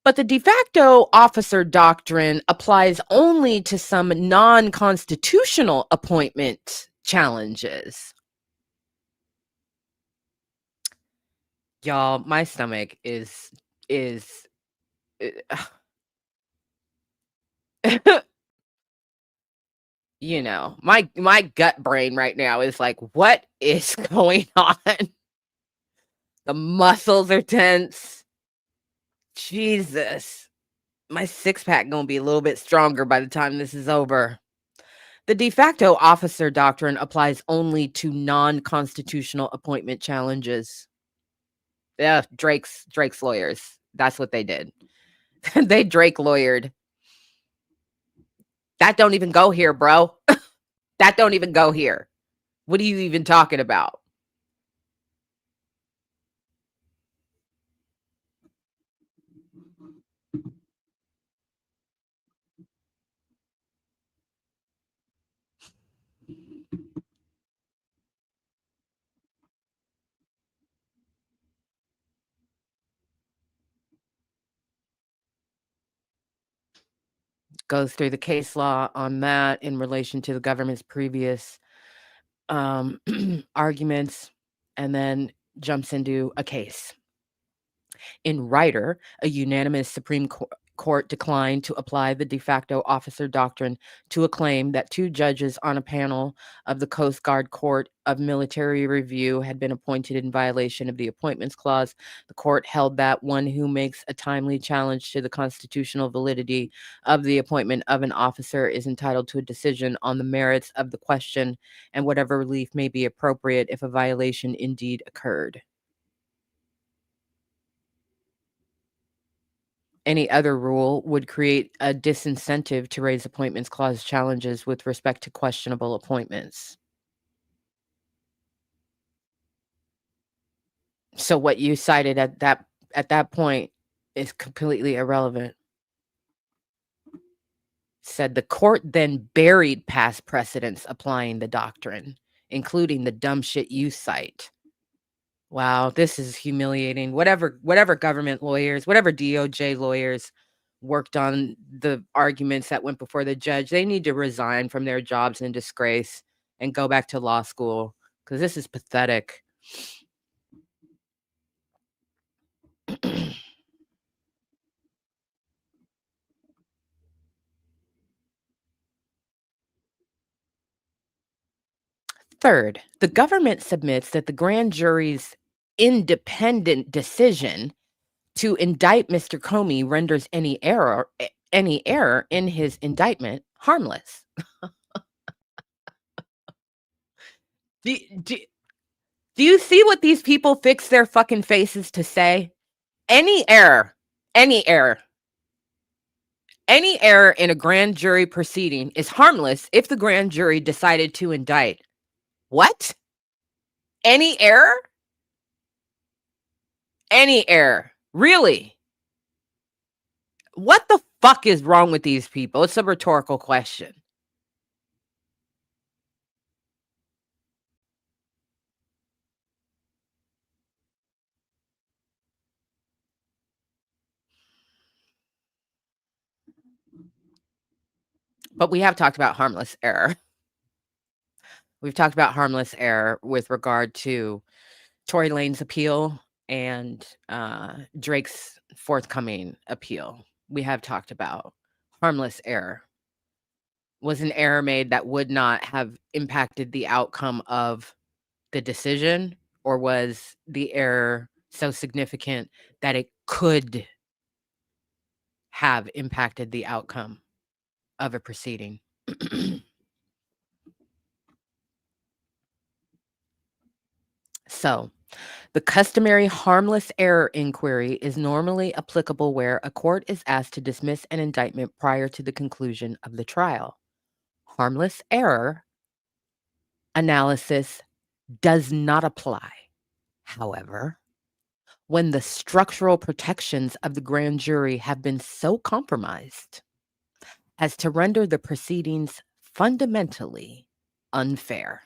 But the de facto officer doctrine applies only to some non-constitutional appointment challenges. Y'all, my stomach is you know, my gut brain right now is like, what is going on? The muscles are tense. Jesus. My six-pack gonna be a little bit stronger by the time this is over. The de facto officer doctrine applies only to non-constitutional appointment challenges. Yeah, Drake's lawyers. That's what they did. They Drake lawyered. That don't even go here, bro. That don't even go here. What are you even talking about? Goes through the case law on that in relation to the government's previous arguments, and then jumps into a case. In Ryder, a unanimous Supreme Court declined to apply the de facto officer doctrine to a claim that two judges on a panel of the Coast Guard Court of Military Review had been appointed in violation of the Appointments Clause. The court held that one who makes a timely challenge to the constitutional validity of the appointment of an officer is entitled to a decision on the merits of the question and whatever relief may be appropriate if a violation indeed occurred. Any other rule would create a disincentive to raise Appointments Clause challenges with respect to questionable appointments. So what you cited at that point is completely irrelevant. Said the court then buried past precedents applying the doctrine, including the dumb shit you cite. Wow, this is humiliating. Whatever government lawyers, whatever DOJ lawyers worked on the arguments that went before the judge, they need to resign from their jobs in disgrace and go back to law school because this is pathetic. Third, the government submits that the grand jury's independent decision to indict Mr. Comey renders any error in his indictment harmless. Do, do, do you see what these people fix their fucking faces to say? Any error, any error, any error in a grand jury proceeding is harmless if the grand jury decided to indict. What? Any error? Any error. Really? What the fuck is wrong with these people? It's a rhetorical question. But we have talked about harmless error. We've talked about harmless error with regard to Tory Lane's appeal and Drake's forthcoming appeal. We have talked about harmless error. Was an error made that would not have impacted the outcome of the decision, or was the error so significant that it could have impacted the outcome of a proceeding? So, the customary harmless error inquiry is normally applicable where a court is asked to dismiss an indictment prior to the conclusion of the trial. Harmless error analysis does not apply, however, when the structural protections of the grand jury have been so compromised as to render the proceedings fundamentally unfair.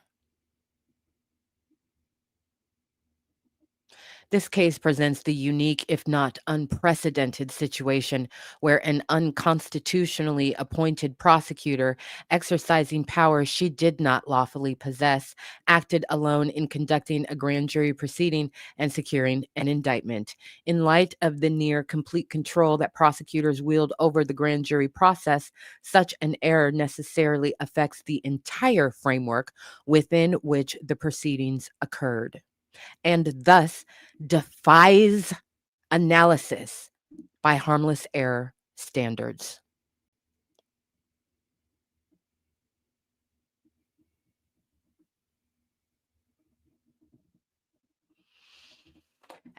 This case presents the unique, if not unprecedented, situation where an unconstitutionally appointed prosecutor, exercising powers she did not lawfully possess, acted alone in conducting a grand jury proceeding and securing an indictment. In light of the near complete control that prosecutors wield over the grand jury process, such an error necessarily affects the entire framework within which the proceedings occurred, and thus defies analysis by harmless error standards.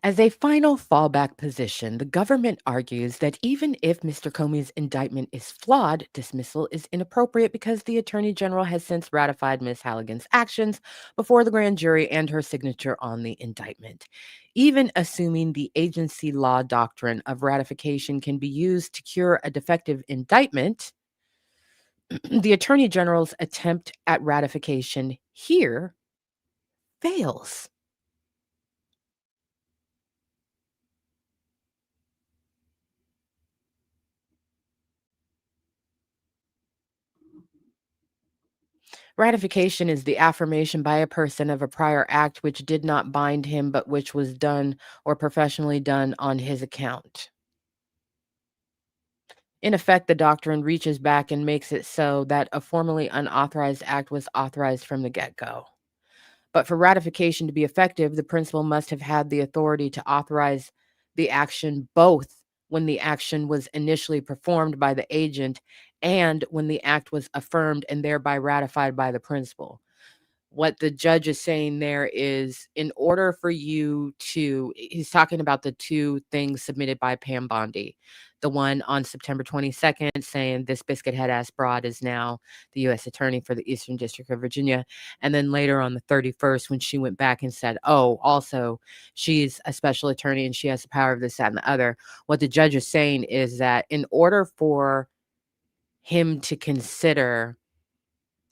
As a final fallback position, the government argues that even if Mr. Comey's indictment is flawed, dismissal is inappropriate because the Attorney General has since ratified Ms. Halligan's actions before the grand jury and her signature on the indictment. Even assuming the agency law doctrine of ratification can be used to cure a defective indictment, the Attorney General's attempt at ratification here fails. Ratification is the affirmation by a person of a prior act which did not bind him, but which was done or professionally done on his account. In effect, the doctrine reaches back and makes it so that a formally unauthorized act was authorized from the get go. But for ratification to be effective, the principal must have had the authority to authorize the action both when the action was initially performed by the agent and when the act was affirmed and thereby ratified by the principal. What the judge is saying there is, in order for you to, he's talking about the two things submitted by Pam Bondi. The one on September 22nd saying this biscuit head ass broad is now the U.S. attorney for the Eastern District of Virginia. And then later on the 31st, when she went back and said, oh, also, she's a special attorney and she has the power of this, that, and the other. What the judge is saying is that in order for him to consider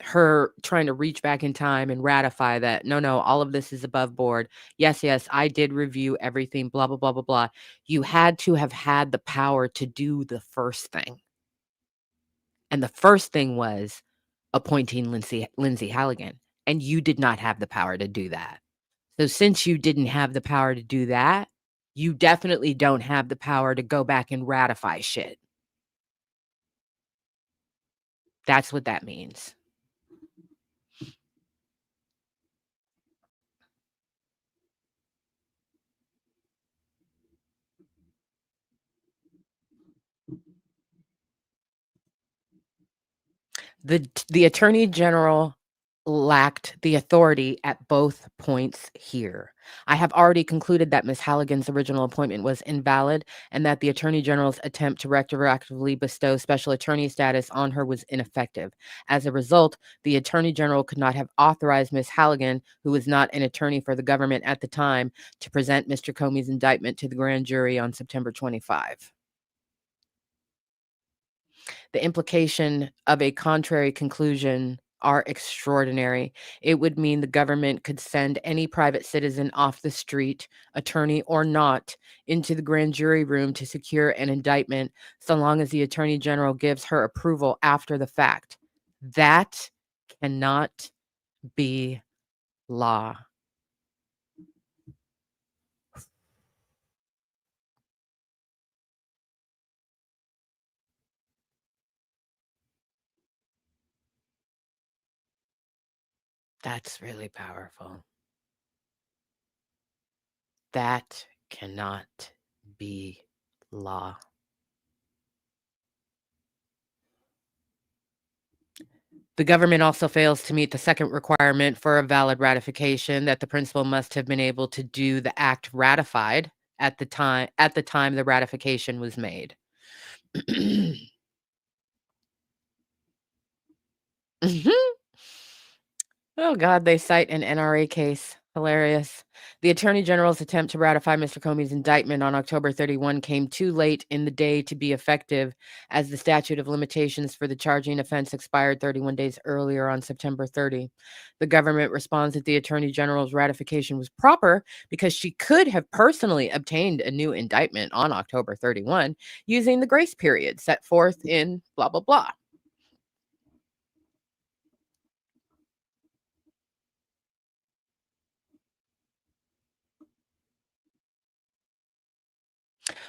her trying to reach back in time and ratify that, no, all of this is above board. Yes, I did review everything, blah, blah, blah, blah, blah. You had to have had the power to do the first thing. And the first thing was appointing Lindsay Halligan. And you did not have the power to do that. So since you didn't have the power to do that, you definitely don't have the power to go back and ratify shit. That's what that means. The attorney general lacked the authority at both points here. I have already concluded that Ms. Halligan's original appointment was invalid and that the attorney general's attempt to retroactively bestow special attorney status on her was ineffective. As a result, the attorney general could not have authorized Ms. Halligan, who was not an attorney for the government at the time, to present Mr. Comey's indictment to the grand jury on September 25. The implication of a contrary conclusion are extraordinary. It would mean the government could send any private citizen off the street, attorney or not, into the grand jury room to secure an indictment so long as the attorney general gives her approval after the fact. That cannot be law. That's really powerful. That cannot be law. The government also fails to meet the second requirement for a valid ratification, that the principal must have been able to do the act ratified at the time the ratification was made. Mhm. Oh God, they cite an NRA case. Hilarious. The Attorney General's attempt to ratify Mr. Comey's indictment on October 31 came too late in the day to be effective, as the statute of limitations for the charging offense expired 31 days earlier on September 30. The government responds that the Attorney General's ratification was proper because she could have personally obtained a new indictment on October 31 using the grace period set forth in blah, blah, blah.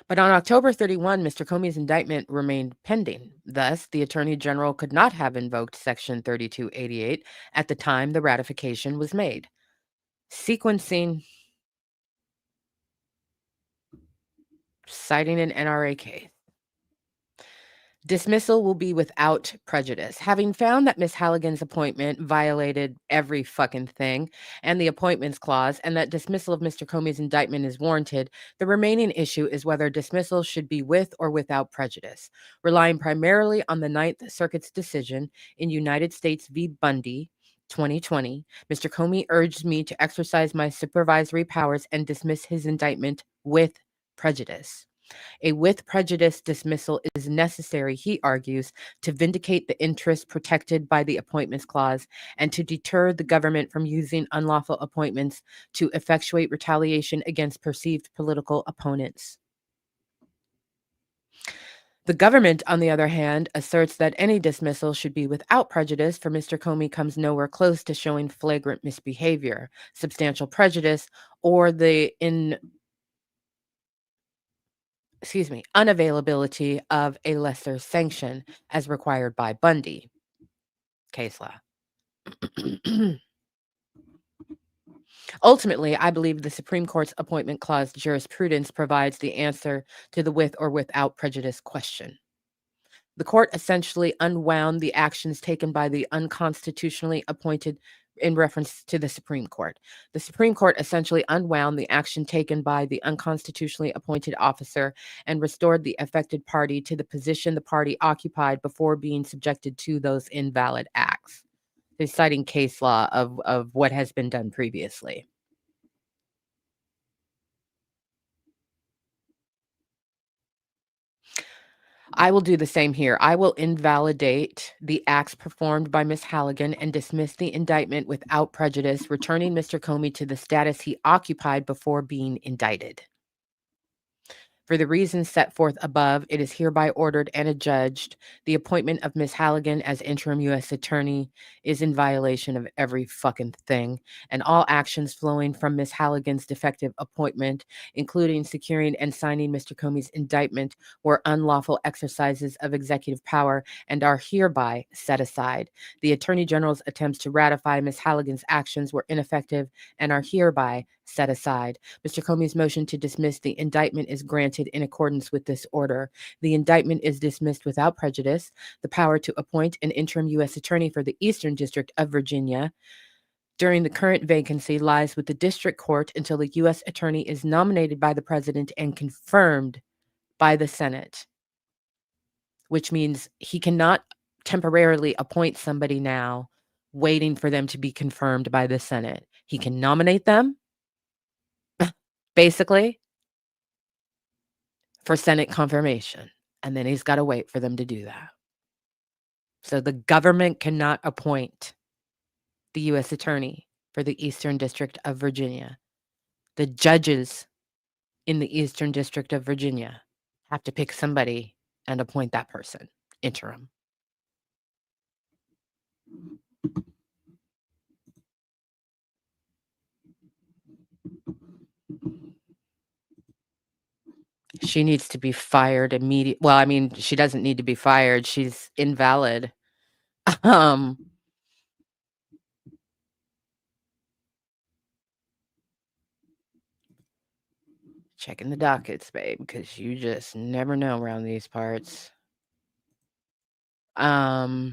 But on October 31, Mr. Comey's indictment remained pending. Thus, the Attorney General could not have invoked Section 3288 at the time the ratification was made. Sequencing, citing an NRA case. Dismissal will be without prejudice. Having found that Ms. Halligan's appointment violated every fucking thing and the appointments clause, and that dismissal of Mr. Comey's indictment is warranted, the remaining issue is whether dismissal should be with or without prejudice. Relying primarily on the Ninth Circuit's decision in United States v. Bundy, 2020, Mr. Comey urged me to exercise my supervisory powers and dismiss his indictment with prejudice. A with prejudice dismissal is necessary, he argues, to vindicate the interests protected by the Appointments Clause and to deter the government from using unlawful appointments to effectuate retaliation against perceived political opponents. The government, on the other hand, asserts that any dismissal should be without prejudice, for Mr. Comey comes nowhere close to showing flagrant misbehavior, substantial prejudice, or the unavailability of a lesser sanction as required by Bundy case law. Ultimately, I believe the Supreme Court's Appointment Clause jurisprudence provides the answer to the with or without prejudice question. The court essentially unwound the actions taken by the unconstitutionally appointed in reference to the Supreme Court. The Supreme Court essentially unwound the action taken by the unconstitutionally appointed officer and restored the affected party to the position the party occupied before being subjected to those invalid acts. They're citing case law of what has been done previously. I will do the same here. I will invalidate the acts performed by Ms. Halligan and dismiss the indictment without prejudice, returning Mr. Comey to the status he occupied before being indicted. For the reasons set forth above, it is hereby ordered and adjudged the appointment of Ms. Halligan as interim U.S. Attorney is in violation of every fucking thing, and all actions flowing from Ms. Halligan's defective appointment, including securing and signing Mr. Comey's indictment, were unlawful exercises of executive power and are hereby set aside. The Attorney General's attempts to ratify Ms. Halligan's actions were ineffective and are hereby set aside. Mr. Comey's motion to dismiss the indictment is granted in accordance with this order. The indictment is dismissed without prejudice. The power to appoint an interim U.S. Attorney for the Eastern District of Virginia during the current vacancy lies with the District Court until the U.S. Attorney is nominated by the President and confirmed by the Senate, which means he cannot temporarily appoint somebody now waiting for them to be confirmed by the Senate. He can nominate them, basically, for Senate confirmation, and then he's got to wait for them to do that. So the government cannot appoint the U.S. Attorney for the Eastern District of Virginia. The judges in the Eastern District of Virginia have to pick somebody and appoint that person, interim. She needs to be fired immediately. Well, I mean, she doesn't need to be fired. She's invalid. Checking the dockets, babe, because you just never know around these parts. Yeah,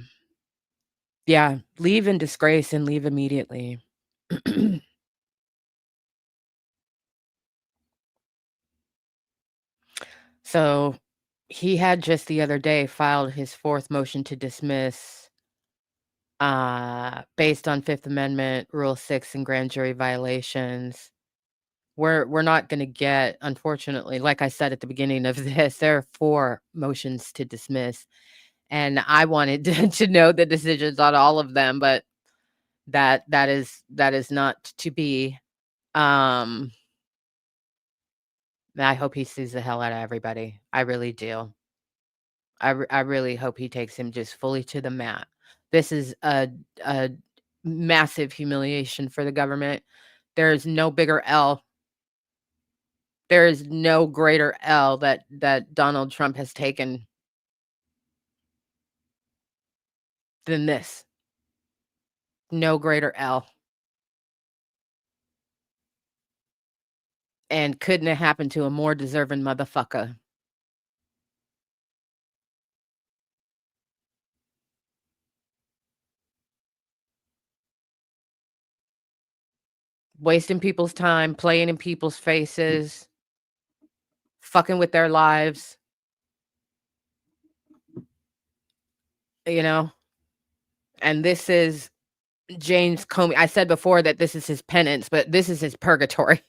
leave in disgrace and leave immediately. So he had just the other day filed his fourth motion to dismiss based on Fifth Amendment, Rule 6, and grand jury violations. We're not going to get, unfortunately, like I said at the beginning of this, there are 4 motions to dismiss, and I wanted to know the decisions on all of them, but that is not to be. I hope he sues the hell out of everybody. I really do. I really hope he takes him just fully to the mat. This is a massive humiliation for the government. There is no bigger L. There is no greater L that Donald Trump has taken than this. No greater L. And couldn't have happened to a more deserving motherfucker. wasting people's time, playing in people's faces, fucking with their lives, you know? And this is James Comey. I said before that this is his penance, but this is his purgatory.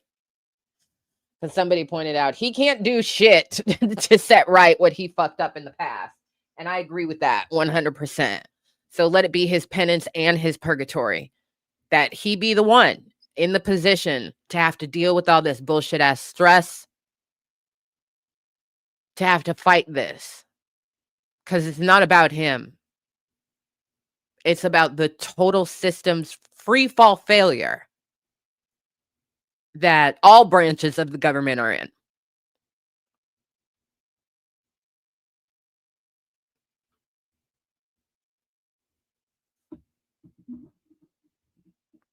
Because somebody pointed out he can't do shit to set right what he fucked up in the past. And I agree with that 100%. So let it be his penance and his purgatory, that he be the one in the position to have to deal with all this bullshit ass stress, to have to fight this. Because it's not about him. It's about the total system's free fall failure that all branches of the government are in.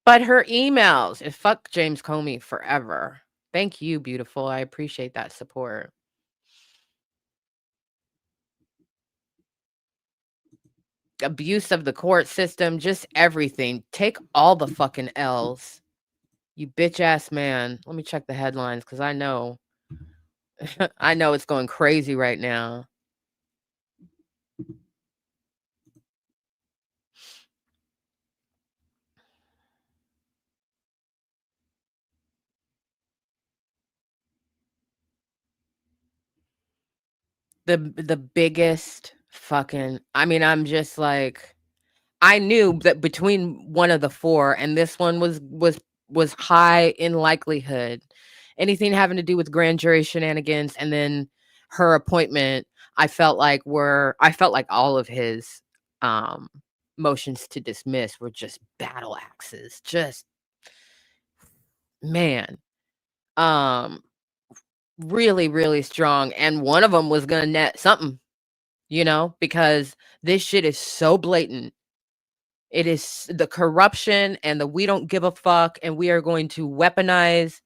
But her emails, fuck James Comey forever. Thank you, beautiful. I appreciate that support. Abuse of the court system, just everything. Take all the fucking L's. You bitch ass man. Let me check the headlines because I know. I know it's going crazy right now. The biggest fucking, I mean, I'm just like, I knew that between one of the four and this one was high in likelihood. Anything having to do with grand jury shenanigans and then her appointment, I felt like all of his motions to dismiss were just battle axes. Just man. Really, really strong. And one of them was gonna net something, because this shit is so blatant. It is the corruption and the we don't give a fuck, and we are going to weaponize,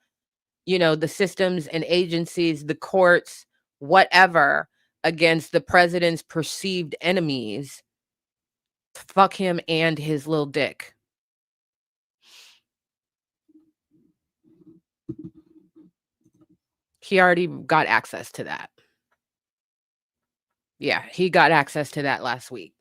the systems and agencies, the courts, whatever, against the president's perceived enemies. Fuck him and his little dick. He already got access to that. Yeah, he got access to that last week.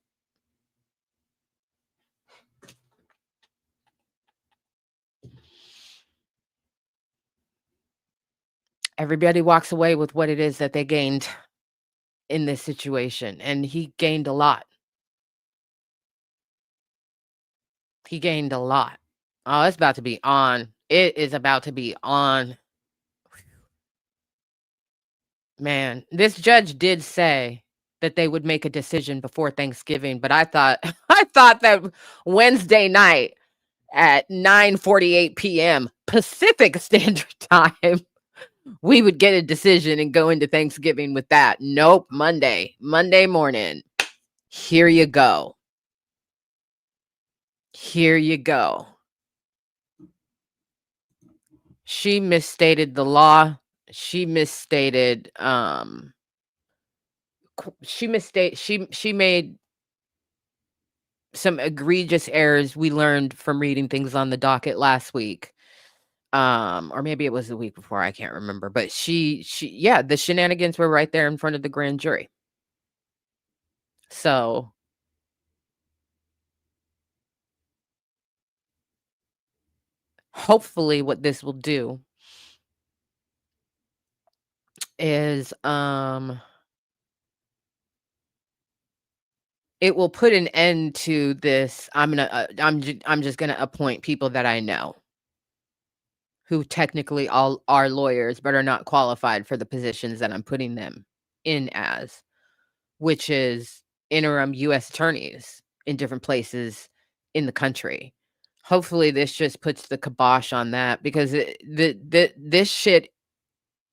Everybody walks away with what it is that they gained in this situation, and he gained a lot. He gained a lot. Oh, it's about to be on. It is about to be on. Man, this judge did say that they would make a decision before Thanksgiving, but I thought I thought that Wednesday night at 9:48 p.m. Pacific Standard Time, we would get a decision and go into Thanksgiving with that. Nope, Monday morning. Here you go. Here you go. She misstated the law. She misstated she made some egregious errors we learned from reading things on the docket last week. Or maybe it was the week before, I can't remember. But yeah, the shenanigans were right there in front of the grand jury. So hopefully what this will do is it will put an end to this. I'm just gonna appoint people that I know who technically all are lawyers but are not qualified for the positions that I'm putting them in as, which is interim U.S. attorneys in different places in the country. Hopefully this just puts the kibosh on that, because this shit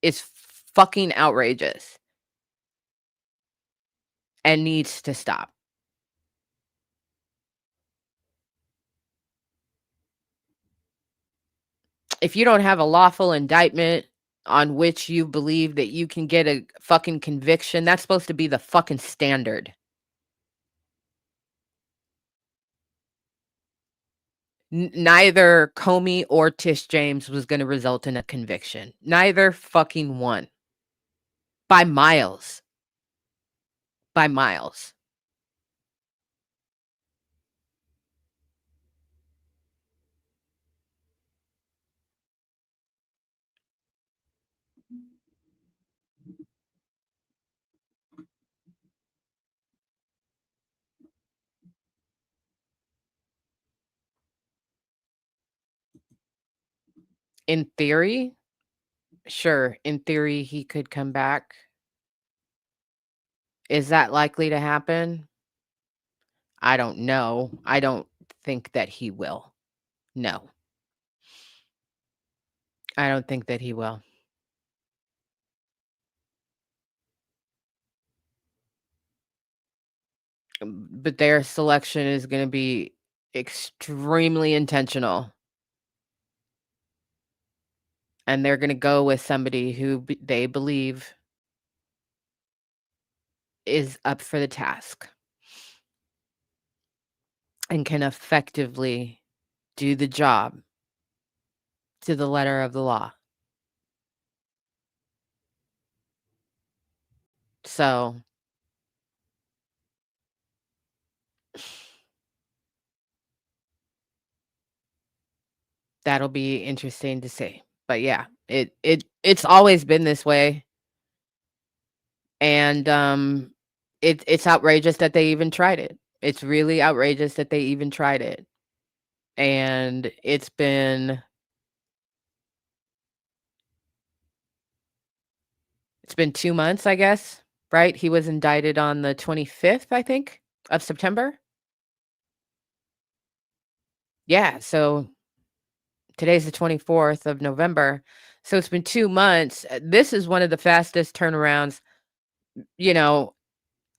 is fucking outrageous and needs to stop. If you don't have a lawful indictment on which you believe that you can get a fucking conviction, that's supposed to be the fucking standard. Neither Comey or Tish James was going to result in a conviction. Neither fucking one. By miles. By miles. In theory, sure. In theory, he could come back. Is that likely to happen? I don't know. I don't think that he will. No. I don't think that he will. But their selection is going to be extremely intentional. And they're going to go with somebody who they believe is up for the task and can effectively do the job to the letter of the law. So that'll be interesting to see. But yeah, it's always been this way. And it's outrageous that they even tried it. It's really outrageous that they even tried it. And it's been 2 months, I guess, right? He was indicted on the 25th, I think, of September. Yeah, so today's the 24th of November. So it's been 2 months. This is one of the fastest turnarounds, you know,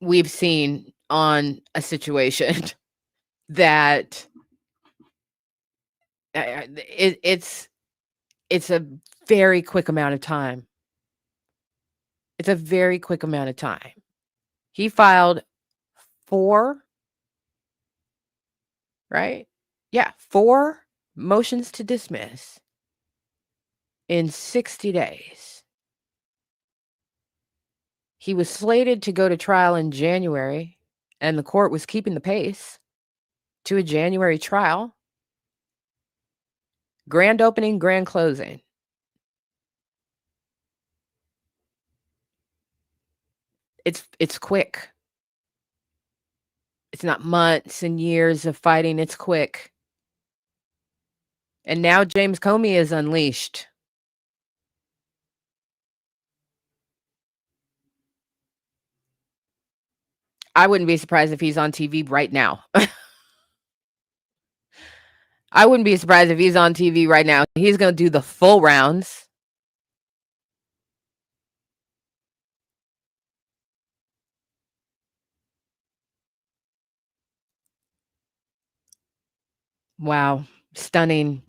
we've seen on a situation that it's a very quick amount of time. It's a very quick amount of time. He filed 4, right? Yeah, 4 motions to dismiss in 60 days. He was slated to go to trial in January, and the court was keeping the pace to a January trial. Grand opening, grand closing. It's quick. It's not months and years of fighting, it's quick. And now James Comey is unleashed. I wouldn't be surprised if he's on TV right now. I wouldn't be surprised if he's on TV right now. He's going to do the full rounds. Wow. Stunning.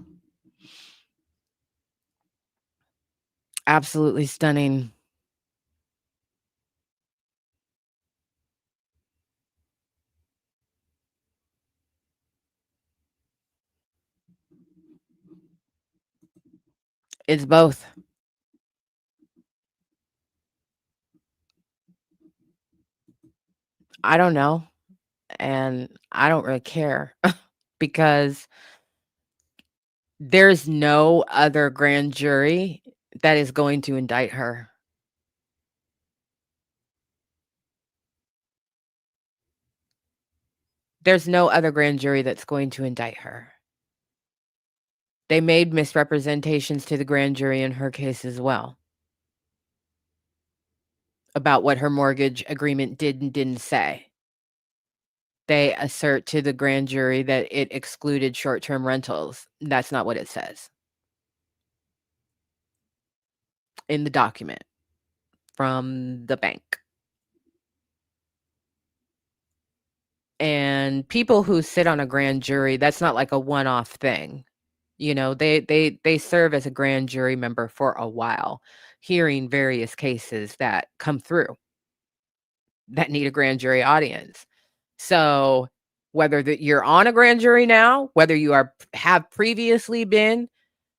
Absolutely stunning. It's both. I don't know. And I don't really care because there's no other grand jury that is going to indict her. There's no other grand jury that's going to indict her. They made misrepresentations to the grand jury in her case as well about what her mortgage agreement did and didn't say. They assert to the grand jury that it excluded short-term rentals. That's not what it says in the document from the bank. And people who sit on a grand jury, that's not like a one-off thing. You know, they serve as a grand jury member for a while, hearing various cases that come through that need a grand jury audience. So Whether that you're on a grand jury now, whether you have previously been,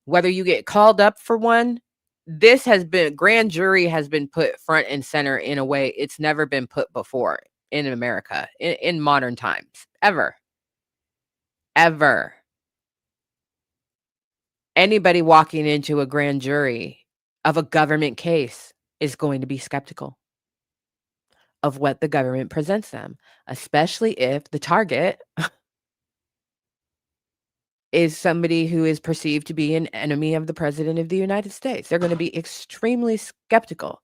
whether you get called up for one, grand jury has been put front and center in a way it's never been put before in America in modern times, ever. Anybody walking into a grand jury of a government case is going to be skeptical of what the government presents them, especially if the target is somebody who is perceived to be an enemy of the president of the United States. They're going to be extremely skeptical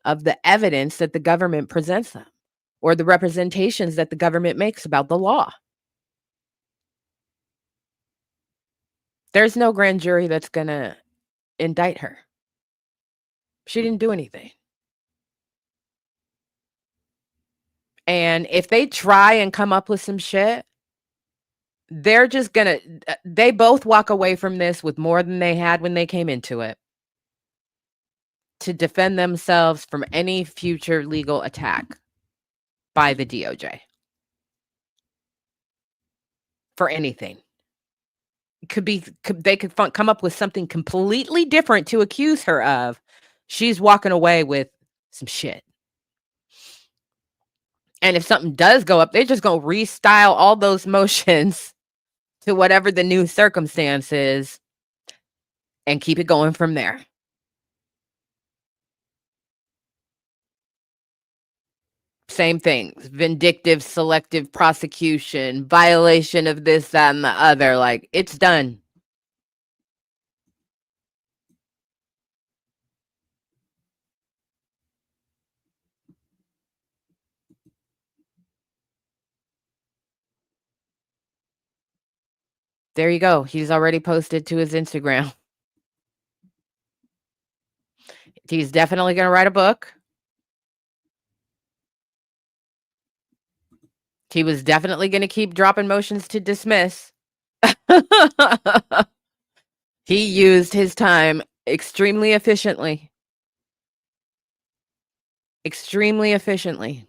of the evidence that the government presents them or the representations that the government makes about the law. There's no grand jury that's going to indict her. She didn't do anything. And if they try and come up with some shit, they're just gonna, they both walk away from this with more than they had when they came into it to defend themselves from any future legal attack by the DOJ for anything. They could come up with something completely different to accuse her of. She's walking away with some shit. And if something does go up, they're just gonna restyle all those motions to whatever the new circumstance is and keep it going from there. Same things, vindictive, selective prosecution, violation of this, that, and the other. Like, it's done. There you go. He's already posted to his Instagram. He's definitely going to write a book. He was definitely going to keep dropping motions to dismiss. He used his time extremely efficiently. Extremely efficiently.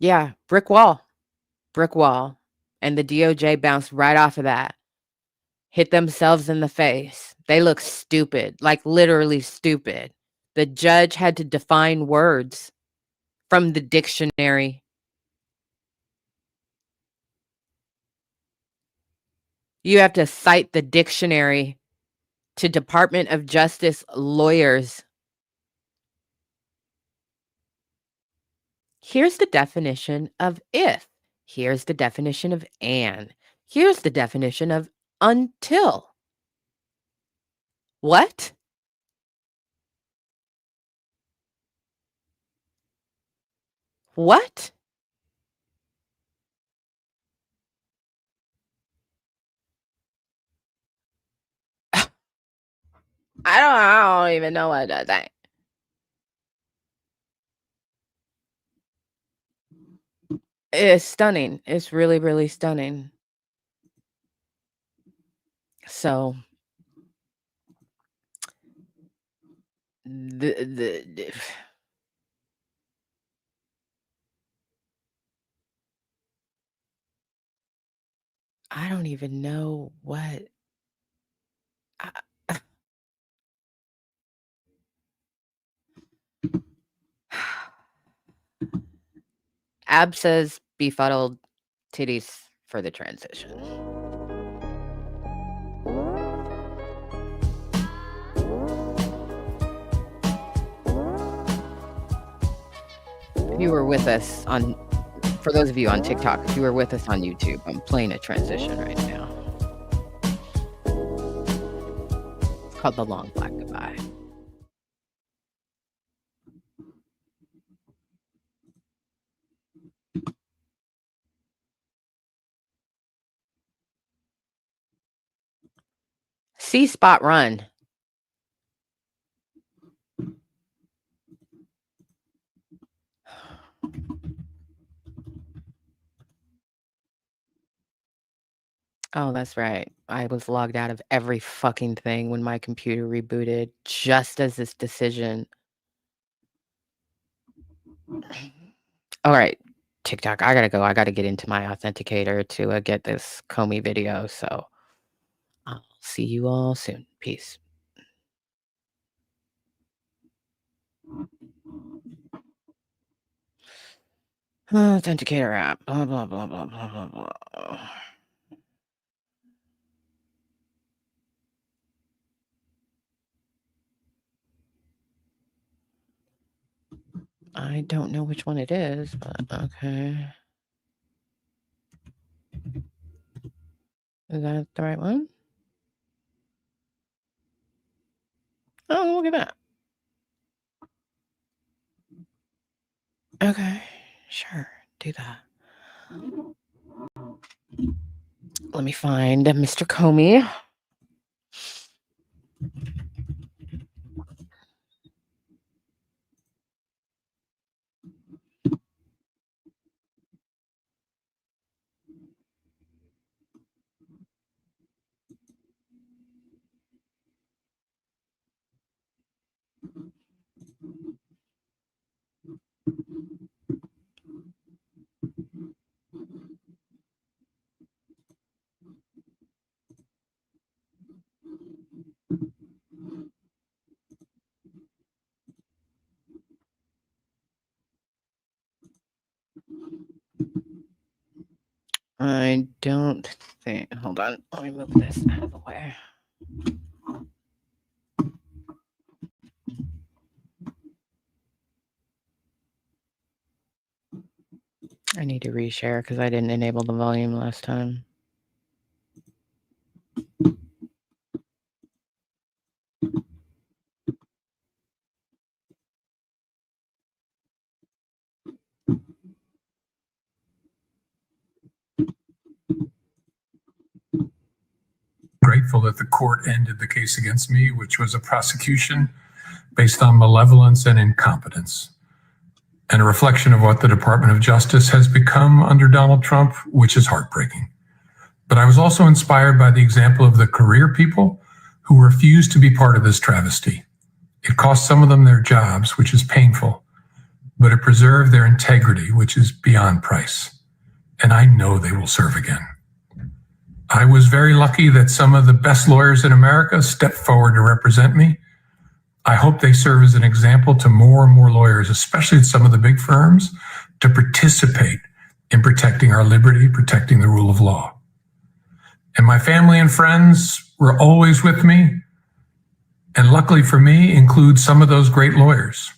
Yeah, brick wall. Brick wall. And the DOJ bounced right off of that. Hit themselves in the face. They look stupid, like literally stupid. The judge had to define words from the dictionary. You have to cite the dictionary to Department of Justice lawyers. Here's the definition of if. Here's the definition of and. Here's the definition of until. What? What? I don't even know what to think. It's stunning. It's really, really stunning. So the I don't even know what Ab says befuddled titties for the transition. If you were with us on, for those of you on TikTok, if you were with us on YouTube, I'm playing a transition right now. It's called The Long Black Goodbye. C spot run. Oh, that's right. I was logged out of every fucking thing when my computer rebooted, just as this decision. All right, TikTok, I gotta go. I gotta get into my authenticator to get this Comey video. So I'll see you all soon. Peace. Authenticator app. Blah, blah, blah, blah, blah, blah, blah. I don't know which one it is, but okay. Is that the right one? Oh, look at that. Okay, sure, do that. Let me find Mr. Comey. I don't think. Hold on. Let me move this out of the way. I need to reshare because I didn't enable the volume last time. Grateful that the court ended the case against me, which was a prosecution based on malevolence and incompetence, and a reflection of what the Department of Justice has become under Donald Trump, which is heartbreaking. But I was also inspired by the example of the career people who refused to be part of this travesty. It cost some of them their jobs, which is painful, but it preserved their integrity, which is beyond price. And I know they will serve again. I was very lucky that some of the best lawyers in America stepped forward to represent me. I hope they serve as an example to more and more lawyers, especially at some of the big firms, to participate in protecting our liberty, protecting the rule of law. And my family and friends were always with me, and luckily for me, include some of those great lawyers.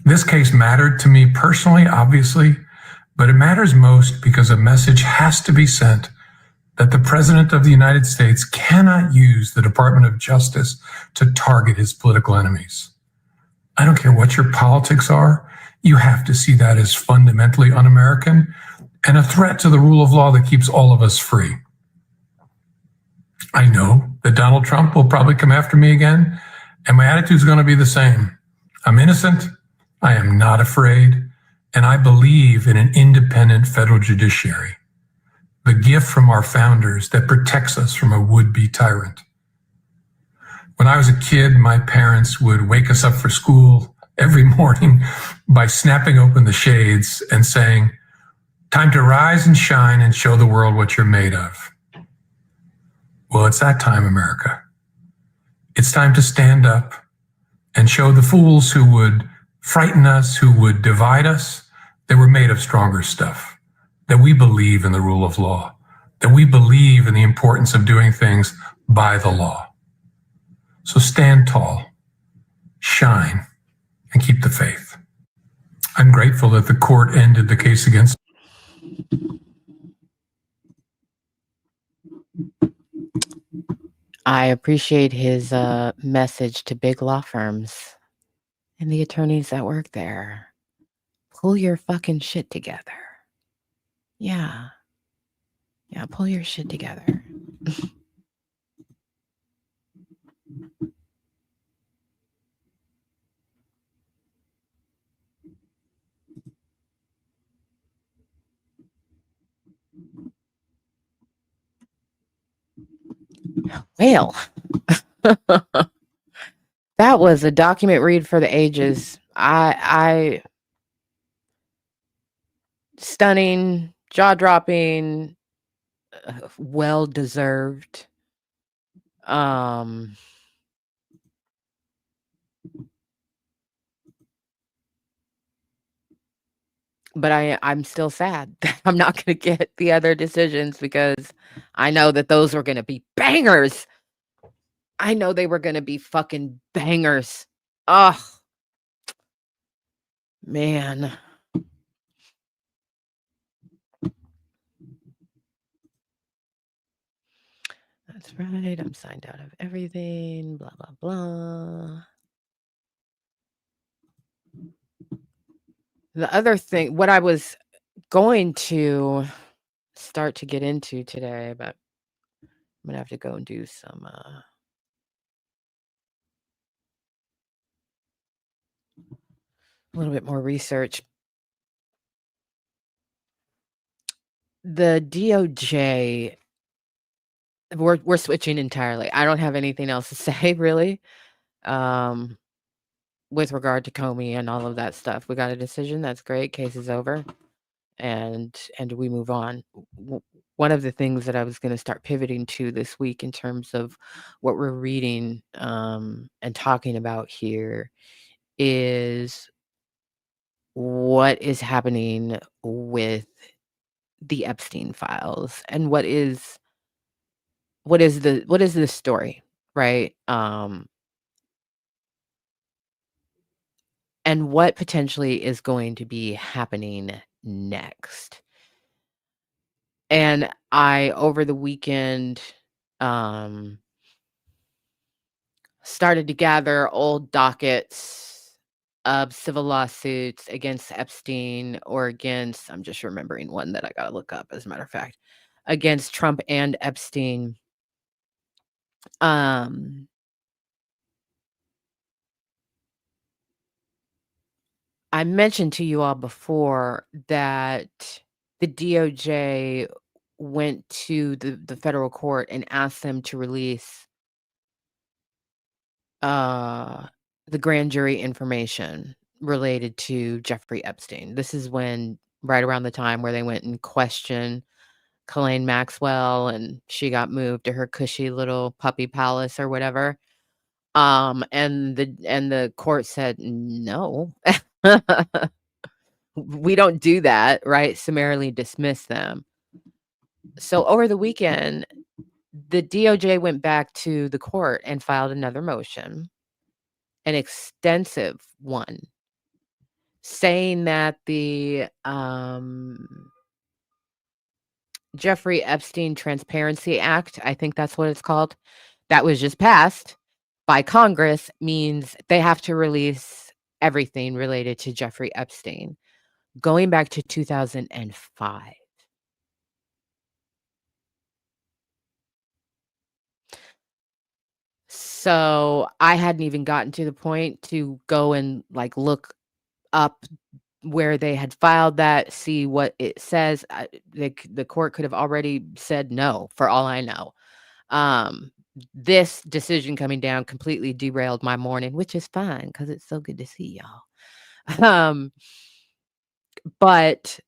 This case mattered to me personally, obviously, but it matters most because a message has to be sent that the President of the United States cannot use the Department of Justice to target his political enemies. I don't care what your politics are, you have to see that as fundamentally un-American and a threat to the rule of law that keeps all of us free. I know that Donald Trump will probably come after me again, and my attitude is going to be the same. I'm innocent, I am not afraid, and I believe in an independent federal judiciary, the gift from our founders that protects us from a would-be tyrant. When I was a kid, my parents would wake us up for school every morning by snapping open the shades and saying, "Time to rise and shine and show the world what you're made of." Well, it's that time, America. It's time to stand up and show the fools who would frighten us, who would divide us, that we're made of stronger stuff, that we believe in the rule of law, that we believe in the importance of doing things by the law. So stand tall, shine, and keep the faith. I'm grateful that the court ended the case against. I appreciate his message to big law firms and the attorneys that work there. Pull your fucking shit together. Yeah. Yeah, pull your shit together. Well, that was a document read for the ages. I stunning, jaw-dropping, well-deserved. But I'm still sad that I'm not gonna get the other decisions because I know that those were gonna be bangers. I know they were gonna be fucking bangers. Ugh, man. That's right. I'm signed out of everything. Blah blah blah. The other thing, what I was going to start to get into today, but I'm gonna have to go and do some a little bit more research. The DOJ, we're switching entirely. I don't have anything else to say really. With regard to Comey and all of that stuff. We got a decision. That's great. Case is over. And we move on. One of the things that I was going to start pivoting to this week in terms of what we're reading and talking about here is what is happening with the Epstein files and what is the story, right? And what potentially is going to be happening next. And I, over the weekend, started to gather old dockets of civil lawsuits against Epstein or against, I'm just remembering one that I got to look up, as a matter of fact, against Trump and Epstein. I mentioned to you all before that the DOJ went to the federal court and asked them to release the grand jury information related to Jeffrey Epstein. This is when right around the time where they went and questioned Ghislaine Maxwell and she got moved to her cushy little puppy palace or whatever. And the court said, no, we don't do that, right? Summarily dismiss them. So over the weekend, the DOJ went back to the court and filed another motion, an extensive one, saying that the Jeffrey Epstein Transparency Act, I think that's what it's called, that was just passed by Congress means they have to release everything related to Jeffrey Epstein going back to 2005. So I hadn't even gotten to the point to go and like look up where they had filed that, see what it says. The court could have already said no, for all I know. This decision coming down completely derailed my morning, which is fine because it's so good to see y'all. But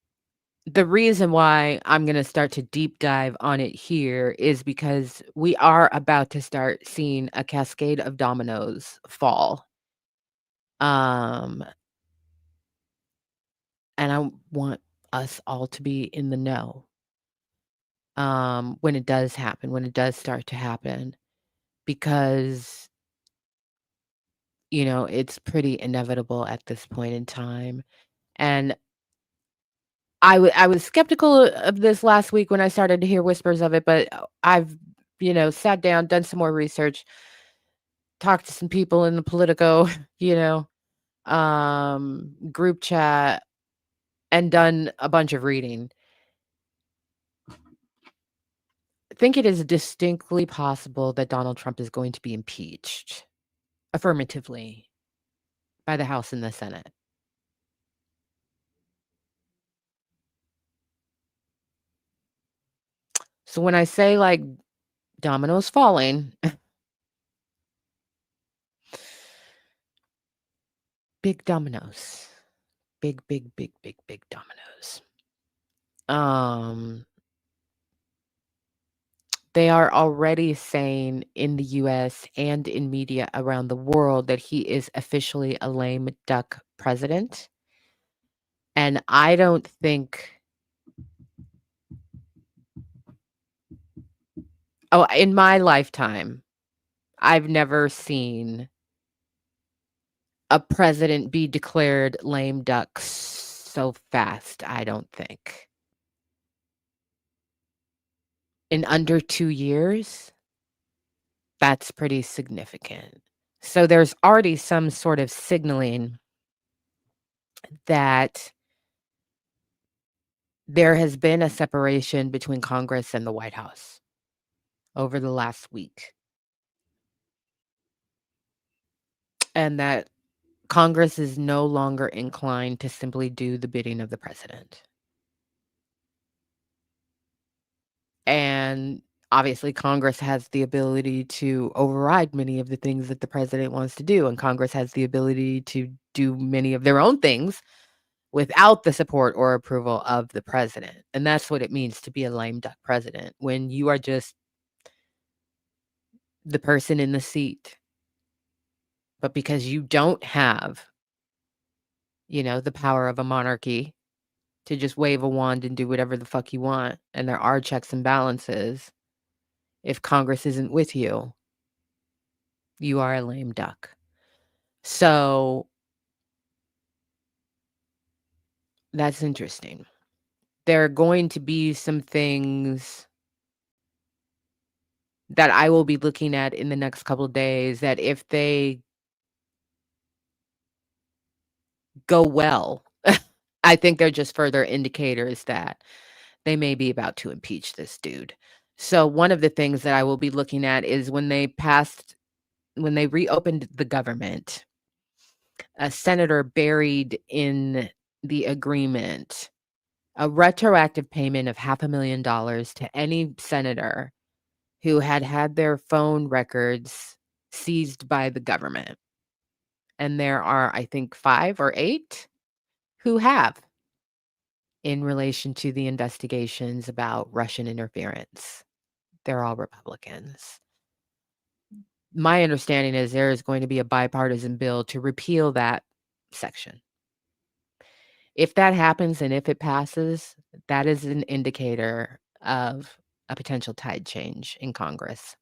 the reason why I'm going to start to deep dive on it here is because we are about to start seeing a cascade of dominoes fall. And I want us all to be in the know when it does happen, when it does start to happen, because, it's pretty inevitable at this point in time. And I was skeptical of this last week when I started to hear whispers of it, but I've, sat down, done some more research, talked to some people in the Politico, group chat, and done a bunch of reading. I think it is distinctly possible that Donald Trump is going to be impeached affirmatively by the House and the Senate. So when I say like Dominoes falling. Big dominoes. Big, big, big, big, big dominoes. They are already saying in the US and in media around the world that he is officially a lame duck president. And I don't think, in my lifetime, I've never seen a president be declared lame duck so fast, I don't think. In under 2 years, that's pretty significant. So there's already some sort of signaling that there has been a separation between Congress and the White House over the last week. And that Congress is no longer inclined to simply do the bidding of the president. And obviously, Congress has the ability to override many of the things that the president wants to do, and Congress has the ability to do many of their own things without the support or approval of the president. And that's what it means to be a lame duck president, when you are just the person in the seat. But because you don't have, the power of a monarchy to just wave a wand and do whatever the fuck you want, and there are checks and balances, if Congress isn't with you, you are a lame duck. So that's interesting. There are going to be some things that I will be looking at in the next couple of days that if they go well, I think they're just further indicators that they may be about to impeach this dude. So one of the things that I will be looking at is when they reopened the government, a senator buried in the agreement a retroactive payment of $500,000 to any senator who had their phone records seized by the government. And there are, I think, 5 or 8 who have, in relation to the investigations about Russian interference. They're all Republicans. My understanding is there is going to be a bipartisan bill to repeal that section. If that happens and if it passes, that is an indicator of a potential tide change in Congress.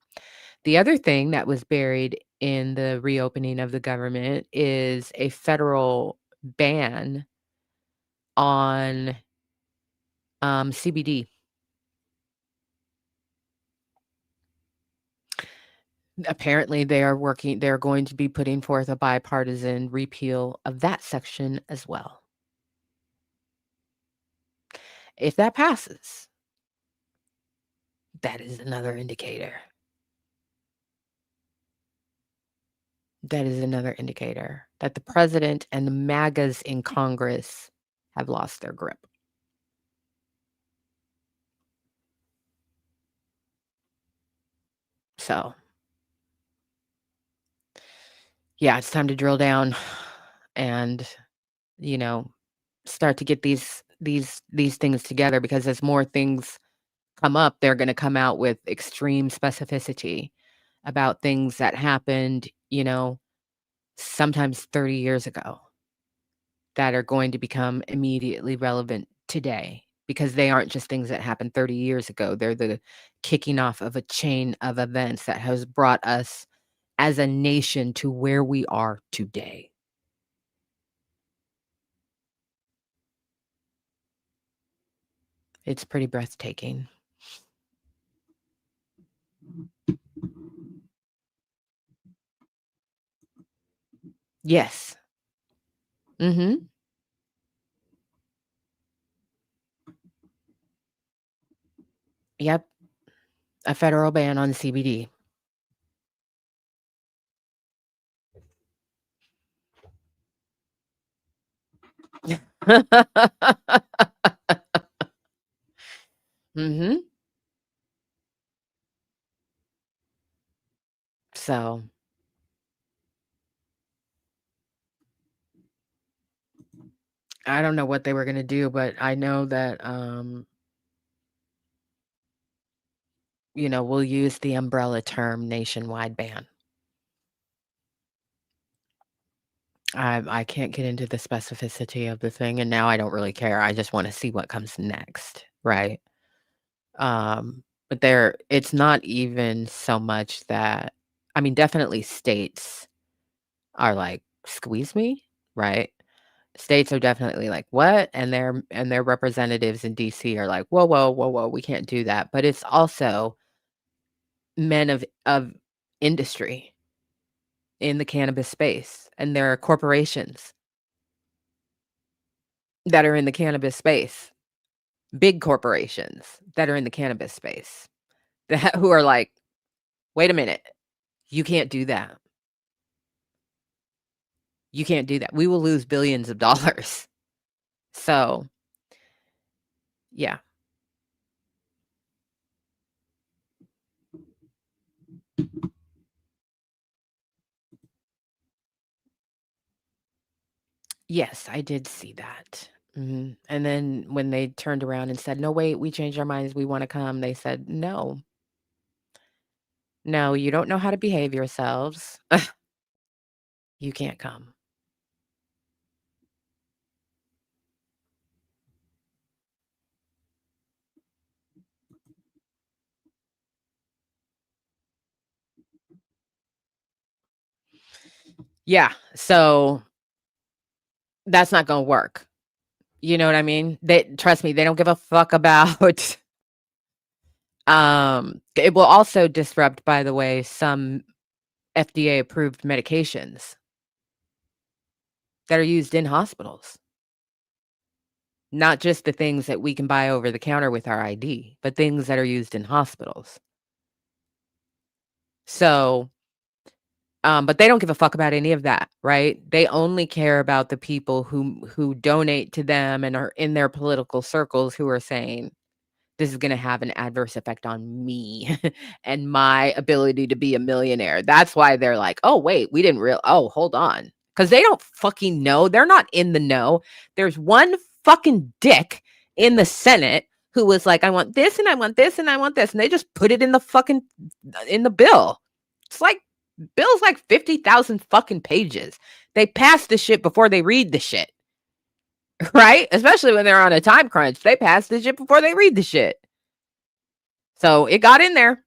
The other thing that was buried in the reopening of the government is a federal ban on CBD. Apparently, they're going to be putting forth a bipartisan repeal of that section as well. If that passes, that is another indicator. That is another indicator that the president and the MAGAs in Congress have lost their grip. So, yeah, it's time to drill down and, start to get these things together, because as more things come up, they're going to come out with extreme specificity about things that happened, sometimes 30 years ago, that are going to become immediately relevant today, because they aren't just things that happened 30 years ago. They're the kicking off of a chain of events that has brought us as a nation to where we are today. It's pretty breathtaking. Yes. Mhm. Yep. A federal ban on CBD. Mhm. I don't know what they were going to do, but I know that, we'll use the umbrella term nationwide ban. I can't get into the specificity of the thing, and now I don't really care. I just want to see what comes next, right? But it's not even so much that, I mean, definitely states are like, squeeze me, right? States are definitely like, what? And their representatives in DC are like, whoa, whoa, whoa, whoa, we can't do that. But it's also men of industry in the cannabis space, and there are corporations that are in the cannabis space, big corporations that are in the cannabis space, that who are like, wait a minute, you can't do that. You can't do that. We will lose billions of dollars. So, yeah. Yes, I did see that. And then when they turned around and said, "No, wait, we changed our minds. We wanna come," they said, "No. No, you don't know how to behave yourselves. You can't come." Yeah, so that's not gonna work. You know what I mean? Trust me, they don't give a fuck about it will also disrupt, by the way, some FDA-approved medications that are used in hospitals. Not just the things that we can buy over the counter with our ID, but things that are used in hospitals. So, but they don't give a fuck about any of that, right? They only care about the people who donate to them and are in their political circles who are saying, "This is gonna have an adverse effect on me and my ability to be a millionaire." That's why they're like, "Oh, wait, we didn't oh, hold on," because they don't fucking know. They're not in the know. There's one fucking dick in the Senate who was like, "I want this, and I want this, and I want this," and they just put it in the fucking in the bill. It's like bill's like 50,000 fucking pages. They pass the shit before they read the shit. Right? Especially when they're on a time crunch. They pass the shit before they read the shit. So it got in there.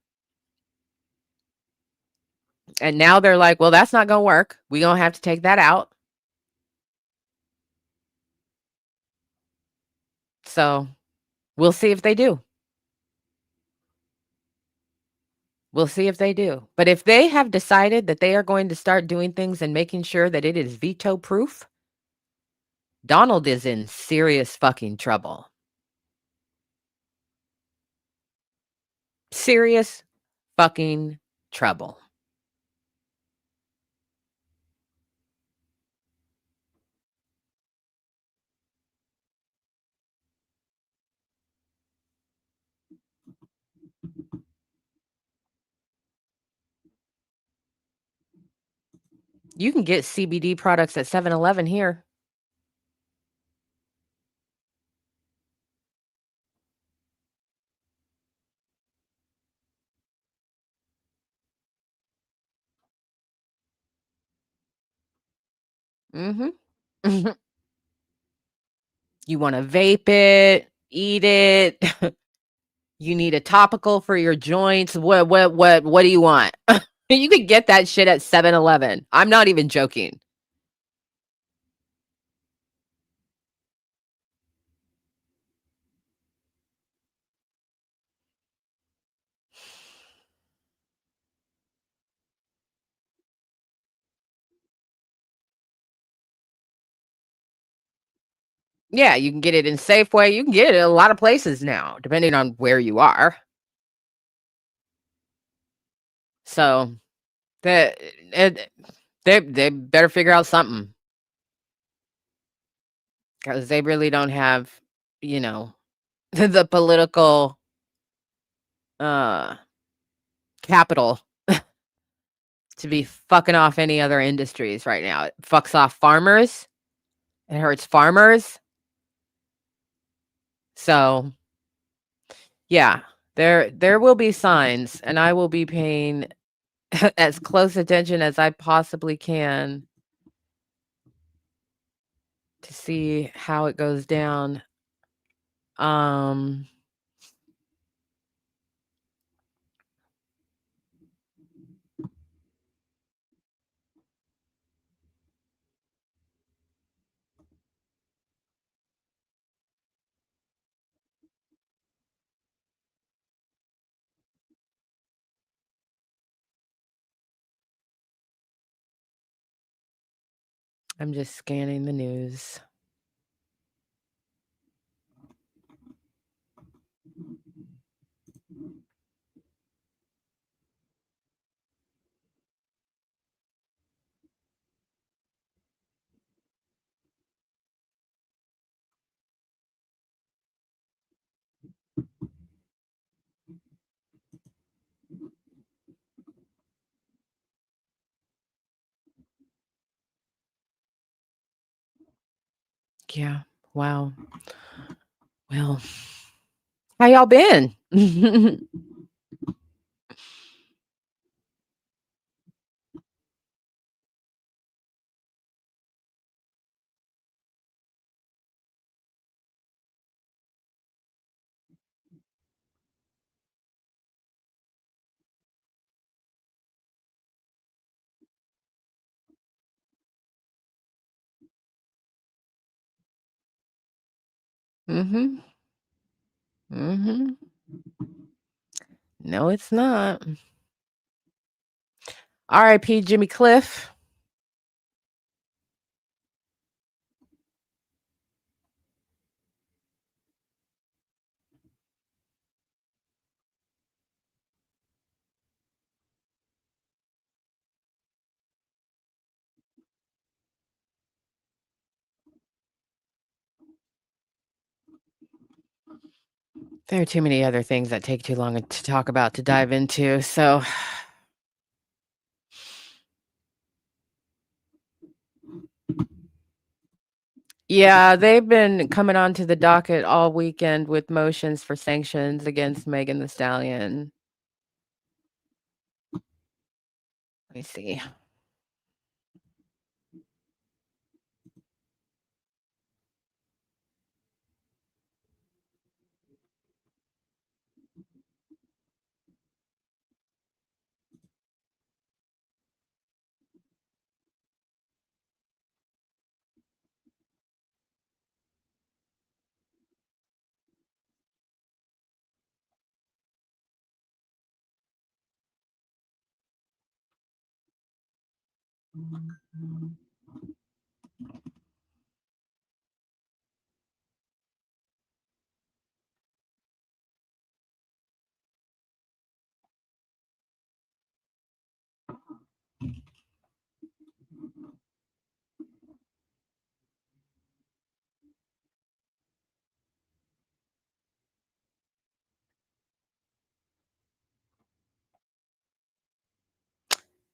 And now they're like, well, that's not going to work. We're going to have to take that out. So we'll see if they do. We'll see if they do. But if they have decided that they are going to start doing things and making sure that it is veto proof, Donald is in serious fucking trouble. Serious fucking trouble. You can get CBD products at 7-Eleven here. Mhm. You want to vape it, eat it. You need a topical for your joints. What do you want? You could get that shit at 7-Eleven. I'm not even joking. Yeah, you can get it in Safeway. You can get it in a lot of places now, depending on where you are. So they they better figure out something, because they really don't have, you know, the political uh capital to be fucking off any other industries right now. It fucks off farmers It hurts farmers. So, yeah, there will be signs, and I will be paying as close attention as I possibly can to see how it goes down. I'm just scanning the news. Yeah. Wow. Well, how y'all been? Mhm. Mhm. No, it's not. R.I.P. Jimmy Cliff. There are too many other things that take too long to talk about to dive into, so yeah, they've been coming onto the docket all weekend with motions for sanctions against Megan Thee Stallion. Let me see.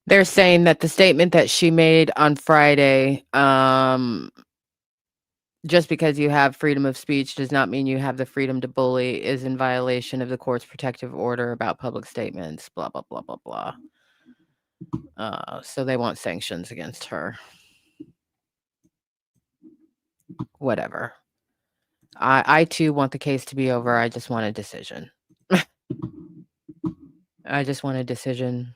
They're saying that the statement that she made on Friday, just because you have freedom of speech does not mean you have the freedom to bully, is in violation of the court's protective order about public statements, blah, blah, blah, blah, blah. So they want sanctions against her. Whatever. I too want the case to be over. I just want a decision. I just want a decision.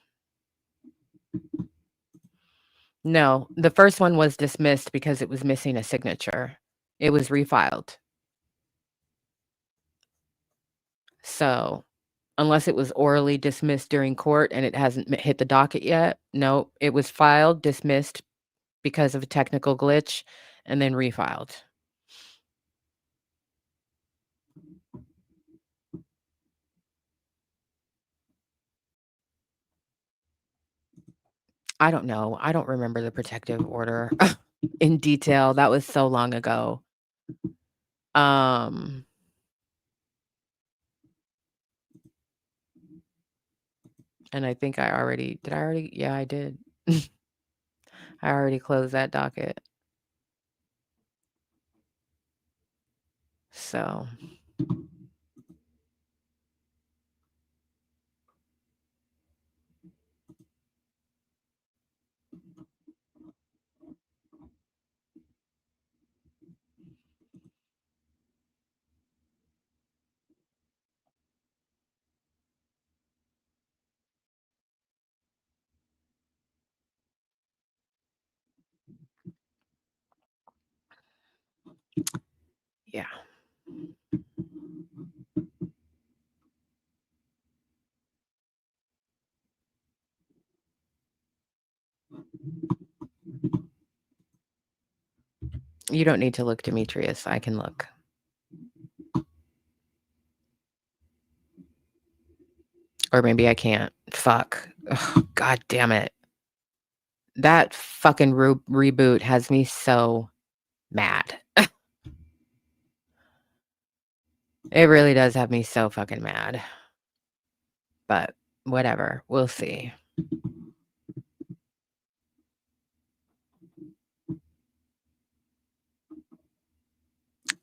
No, the first one was dismissed because it was missing a signature. It was refiled. So, unless it was orally dismissed during court and it hasn't hit the docket yet, no, it was filed, dismissed because of a technical glitch, and then refiled. I don't know. I don't remember the protective order in detail. That was so long ago. And I think I already yeah, I did. I already closed that docket. So yeah. You don't need to look, Demetrius. I can look. Or maybe I can't. Fuck. Ugh, God damn it. That fucking reboot has me so mad. It really does have me so fucking mad. But whatever. We'll see.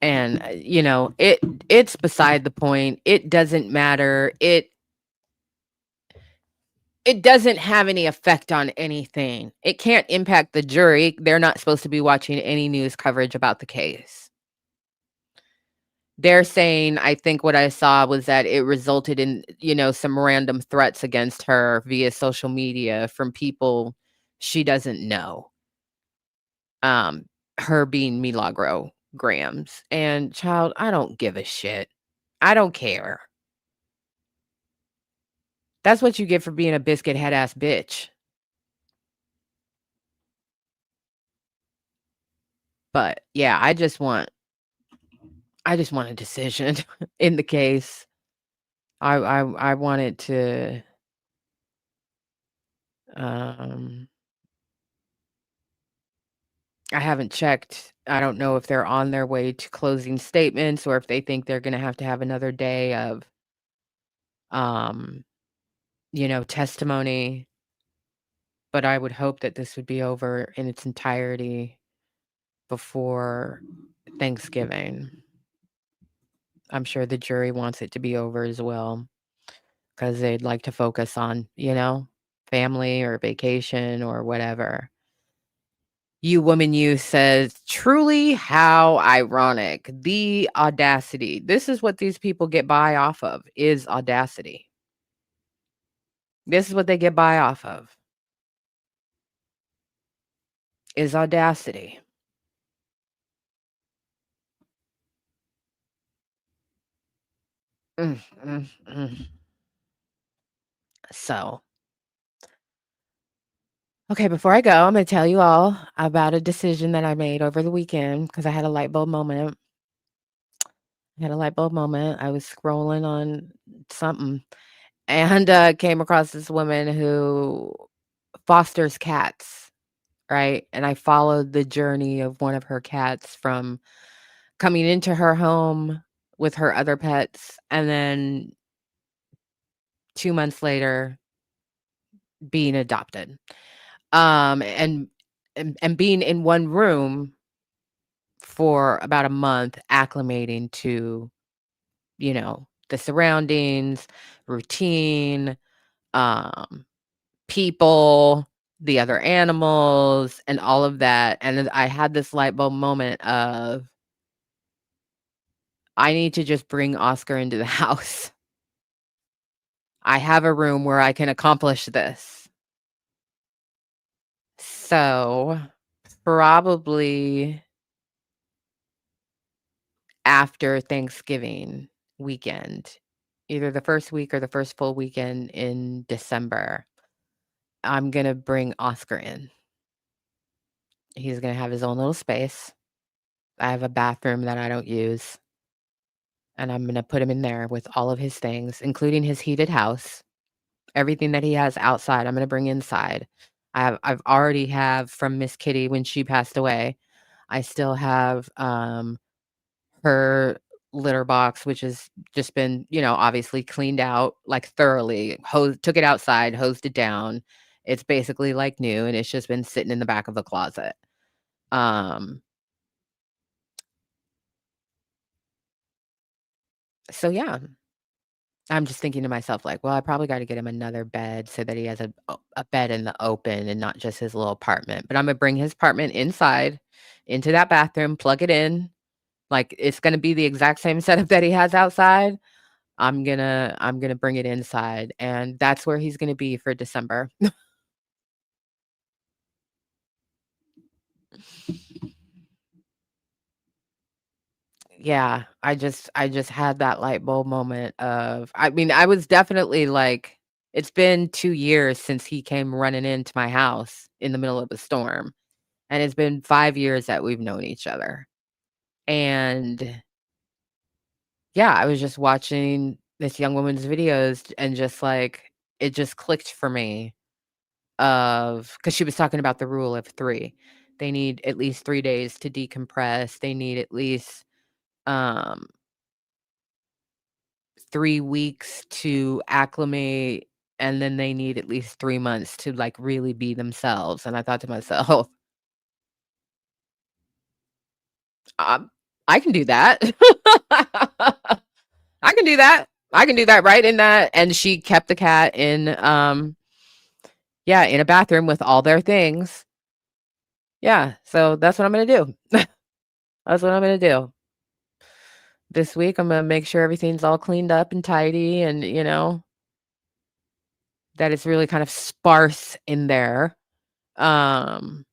And you know, it's beside the point. It doesn't matter. It doesn't have any effect on anything. It can't impact the jury. They're not supposed to be watching any news coverage about the case. They're saying, I think what I saw was that it resulted in, you know, some random threats against her via social media from people she doesn't know. Her being Milagro Grams. And child, I don't give a shit. I don't care. That's what you get for being a biscuit head ass bitch. But yeah, I just want a decision in the case. I want it to I haven't checked. I don't know if they're on their way to closing statements or if they think they're gonna have to have another day of you know, testimony. But I would hope that this would be over in its entirety before Thanksgiving. I'm sure the jury wants it to be over as well because they'd like to focus on, you know, family or vacation or whatever. You Woman You says, truly how ironic. The audacity. This is what these people get by off of, is audacity. This is what they get by off of, is audacity. Mm, mm, mm. So, okay, before I go, I'm going to tell you all about a decision that I made over the weekend because I had a light bulb moment. I was scrolling on something and came across this woman who fosters cats, right? And I followed the journey of one of her cats from coming into her home with her other pets and then 2 months later being adopted. And being in one room for about a month acclimating to, you know, the surroundings, routine, um, people, the other animals, and all of that. And then I had this light bulb moment of, I need to just bring Oscar into the house. I have a room where I can accomplish this. So, probably after Thanksgiving weekend, either the first week or the first full weekend in December, I'm gonna bring Oscar in. He's gonna have his own little space. I have a bathroom that I don't use, and I'm gonna put him in there with all of his things, including his heated house. Everything that he has outside, I'm gonna bring inside. I've already have from Miss Kitty when she passed away. I still have her litter box, which has just been, you know, obviously cleaned out like thoroughly. Took it outside, hosed it down. It's basically like new, and it's just been sitting in the back of the closet. Um So yeah, I'm just thinking to myself like, well, I probably got to get him another bed so that he has a bed in the open and not just his little apartment. But I'm gonna bring his apartment inside into that bathroom, plug it in. Like it's gonna be the exact same setup that he has outside. I'm gonna bring it inside, and that's where he's gonna be for December. Yeah, I just had that light bulb moment of I mean, I was definitely like it's been 2 years since he came running into my house in the middle of a storm, and it's been 5 years that we've known each other. And yeah, I was just watching this young woman's videos and just like it just clicked for me of because she was talking about the rule of 3. They need at least 3 days to decompress. They need at least, um 3 weeks to acclimate, and then they need at least 3 months to, like, really be themselves, and I thought to myself, "Um, I can do that. I can do that. I can do that right in that," and she kept the cat in, yeah, in a bathroom with all their things. Yeah, so that's what I'm gonna do. That's what I'm gonna do. This week, I'm gonna make sure everything's all cleaned up and tidy and, that it's really kind of sparse in there. Um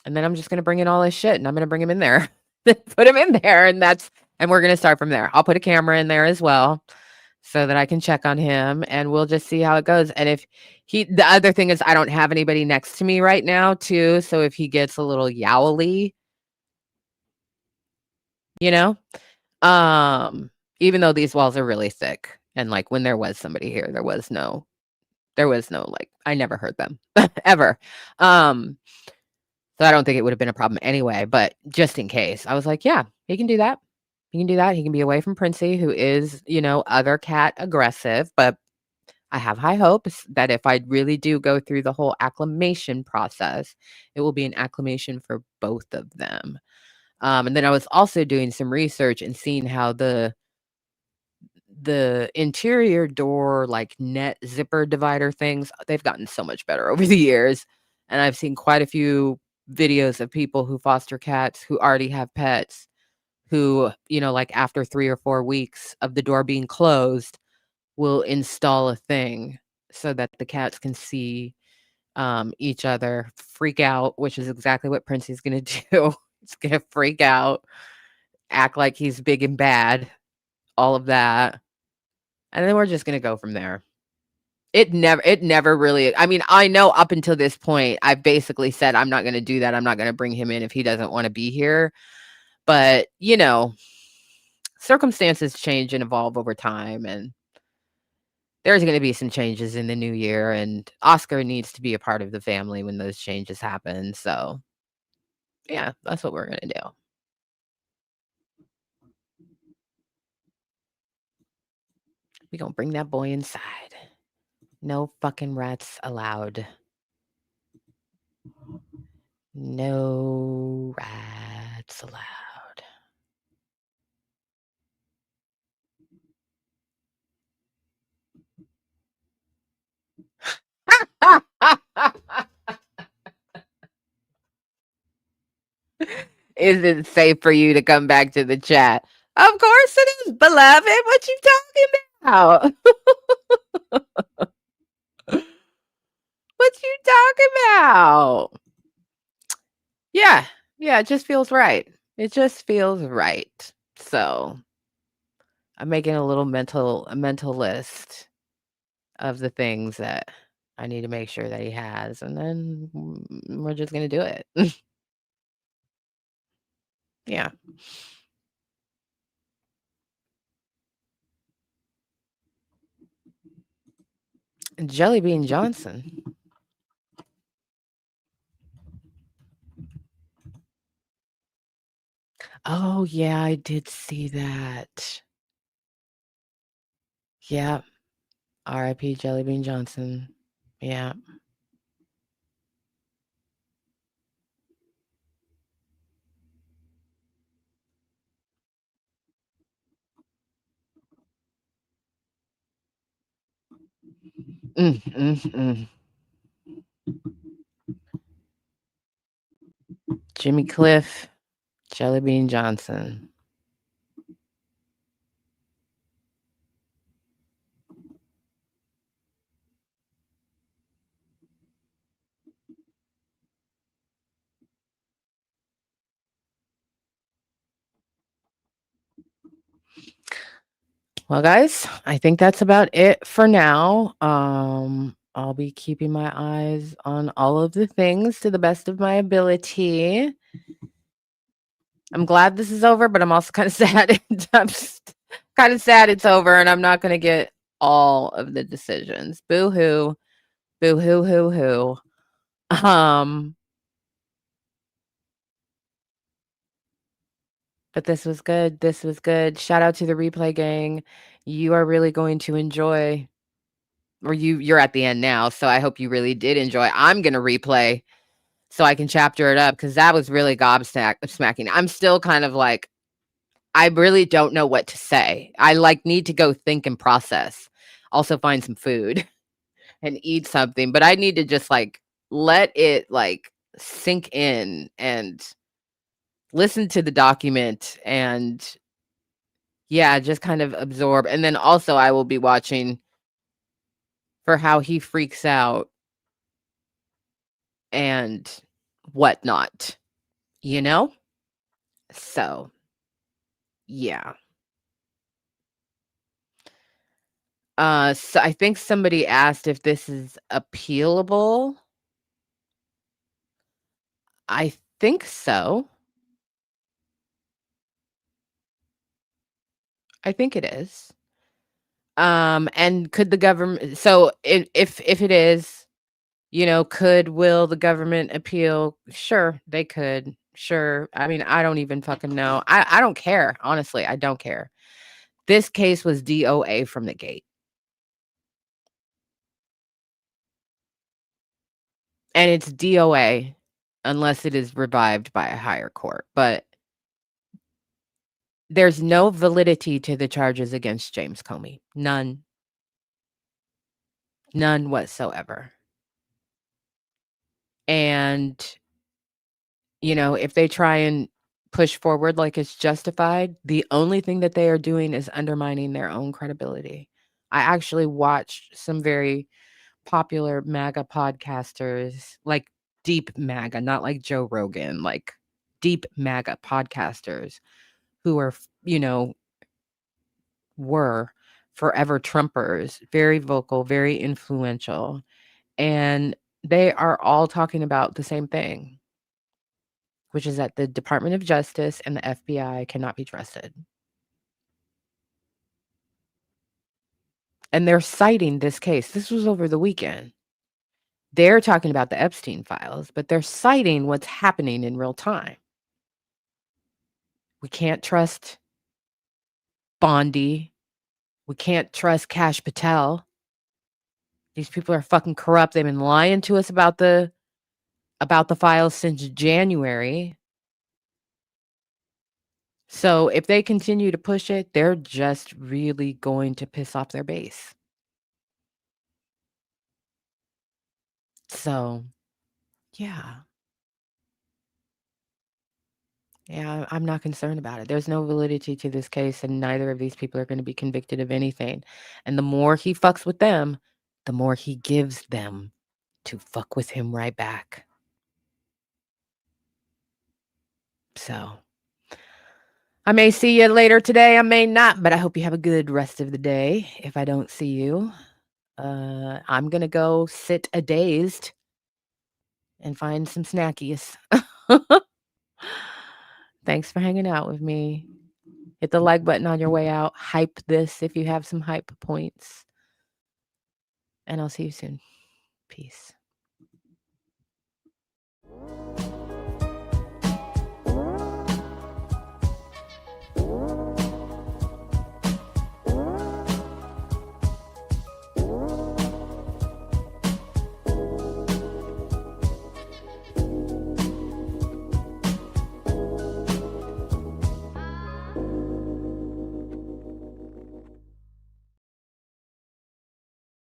And then I'm just gonna bring in all his shit, and I'm gonna bring him in there. Put him in there, and we're gonna start from there. I'll put a camera in there as well, so that I can check on him, and we'll just see how it goes, and if the other thing is I don't have anybody next to me right now too, so if he gets a little yowly, you know, um, even though these walls are really thick, and, like, when there was somebody here, there was no, like I never heard them, ever. Um So I don't think it would have been a problem anyway, but just in case, I was like, "Yeah, he can do that. He can do that. He can be away from Princey, who is, other cat aggressive." But I have high hopes that if I really do go through the whole acclimation process, it will be an acclimation for both of them. And then I was also doing some research and seeing how the interior door, like, net zipper divider things, they've gotten so much better over the years, and I've seen quite a few videos of people who foster cats who already have pets who, like, after 3 or 4 weeks of the door being closed, will install a thing so that the cats can see, each other, freak out, which is exactly what Princey's gonna do. He's gonna freak out, act like he's big and bad, all of that. And then we're just gonna go from there. It never really I mean, I know up until this point, I've basically said, "I'm not gonna do that, I'm not gonna bring him in if he doesn't wanna be here." But, circumstances change and evolve over time, and there's gonna be some changes in the new year, and Oscar needs to be a part of the family when those changes happen, so, yeah, that's what we're gonna do. We gonna bring that boy inside. No fucking rats allowed. No rats allowed. Is it safe for you to come back to the chat? Of course it is, beloved. What you talking about? What you talking about? Yeah. Yeah, it just feels right. It just feels right. So, I'm making a mental list of the things that I need to make sure that he has, and then we're just gonna do it. Yeah. Jelly Bean Johnson. Oh, yeah, I did see that. Yeah. RIP Jelly Bean Johnson. Yeah. Jimmy Cliff, Jellybean Johnson. Well, guys, I think that's about it for now. I'll be keeping my eyes on all of the things to the best of my ability. I'm glad this is over, but I'm also kind of sad. I'm kind of sad it's over and I'm not going to get all of the decisions. Boo hoo. Boo hoo hoo hoo. But this was good. This was good. Shout out to the replay gang. You are really going to enjoy, or you're at the end now, so I hope you really did enjoy. I'm going to replay so I can chapter it up because that was really gobsmacking. I'm still kind of like, I really don't know what to say. I need to go think and process. Also find some food and eat something, but I need to just let it sink in and listen to the document and just kind of absorb. And then also I will be watching for how he freaks out and whatnot, you know? So, yeah. So I think somebody asked if this is appealable. I think so. I think it is. And could the government, so if it is, will the government appeal? Sure, they could. Sure. I mean, I don't even fucking know. I don't care. Honestly, I don't care. This case was DOA from the gate. And it's DOA unless it is revived by a higher court. But there's no validity to the charges against James Comey. None. None whatsoever. And, if they try and push forward like it's justified, the only thing that they are doing is undermining their own credibility. I actually watched some very popular MAGA podcasters, like deep MAGA, not like Joe Rogan, like deep MAGA podcasters who are, were forever Trumpers, very vocal, very influential. And they are all talking about the same thing, which is that the Department of Justice and the FBI cannot be trusted. And they're citing this case. This was over the weekend. They're talking about the Epstein files, but they're citing what's happening in real time. We can't trust Bondi. We can't trust Kash Patel. These people are fucking corrupt. They've been lying to us about the files since January. So if they continue to push it, they're just really going to piss off their base. So, yeah. Yeah, I'm not concerned about it. There's no validity to this case, and neither of these people are going to be convicted of anything. And the more he fucks with them, the more he gives them to fuck with him right back. So, I may see you later today. I may not, but I hope you have a good rest of the day. If I don't see you, I'm going to go sit a dazed and find some snackies. Thanks for hanging out with me. Hit the like button on your way out. Hype this if you have some hype points. And I'll see you soon. Peace.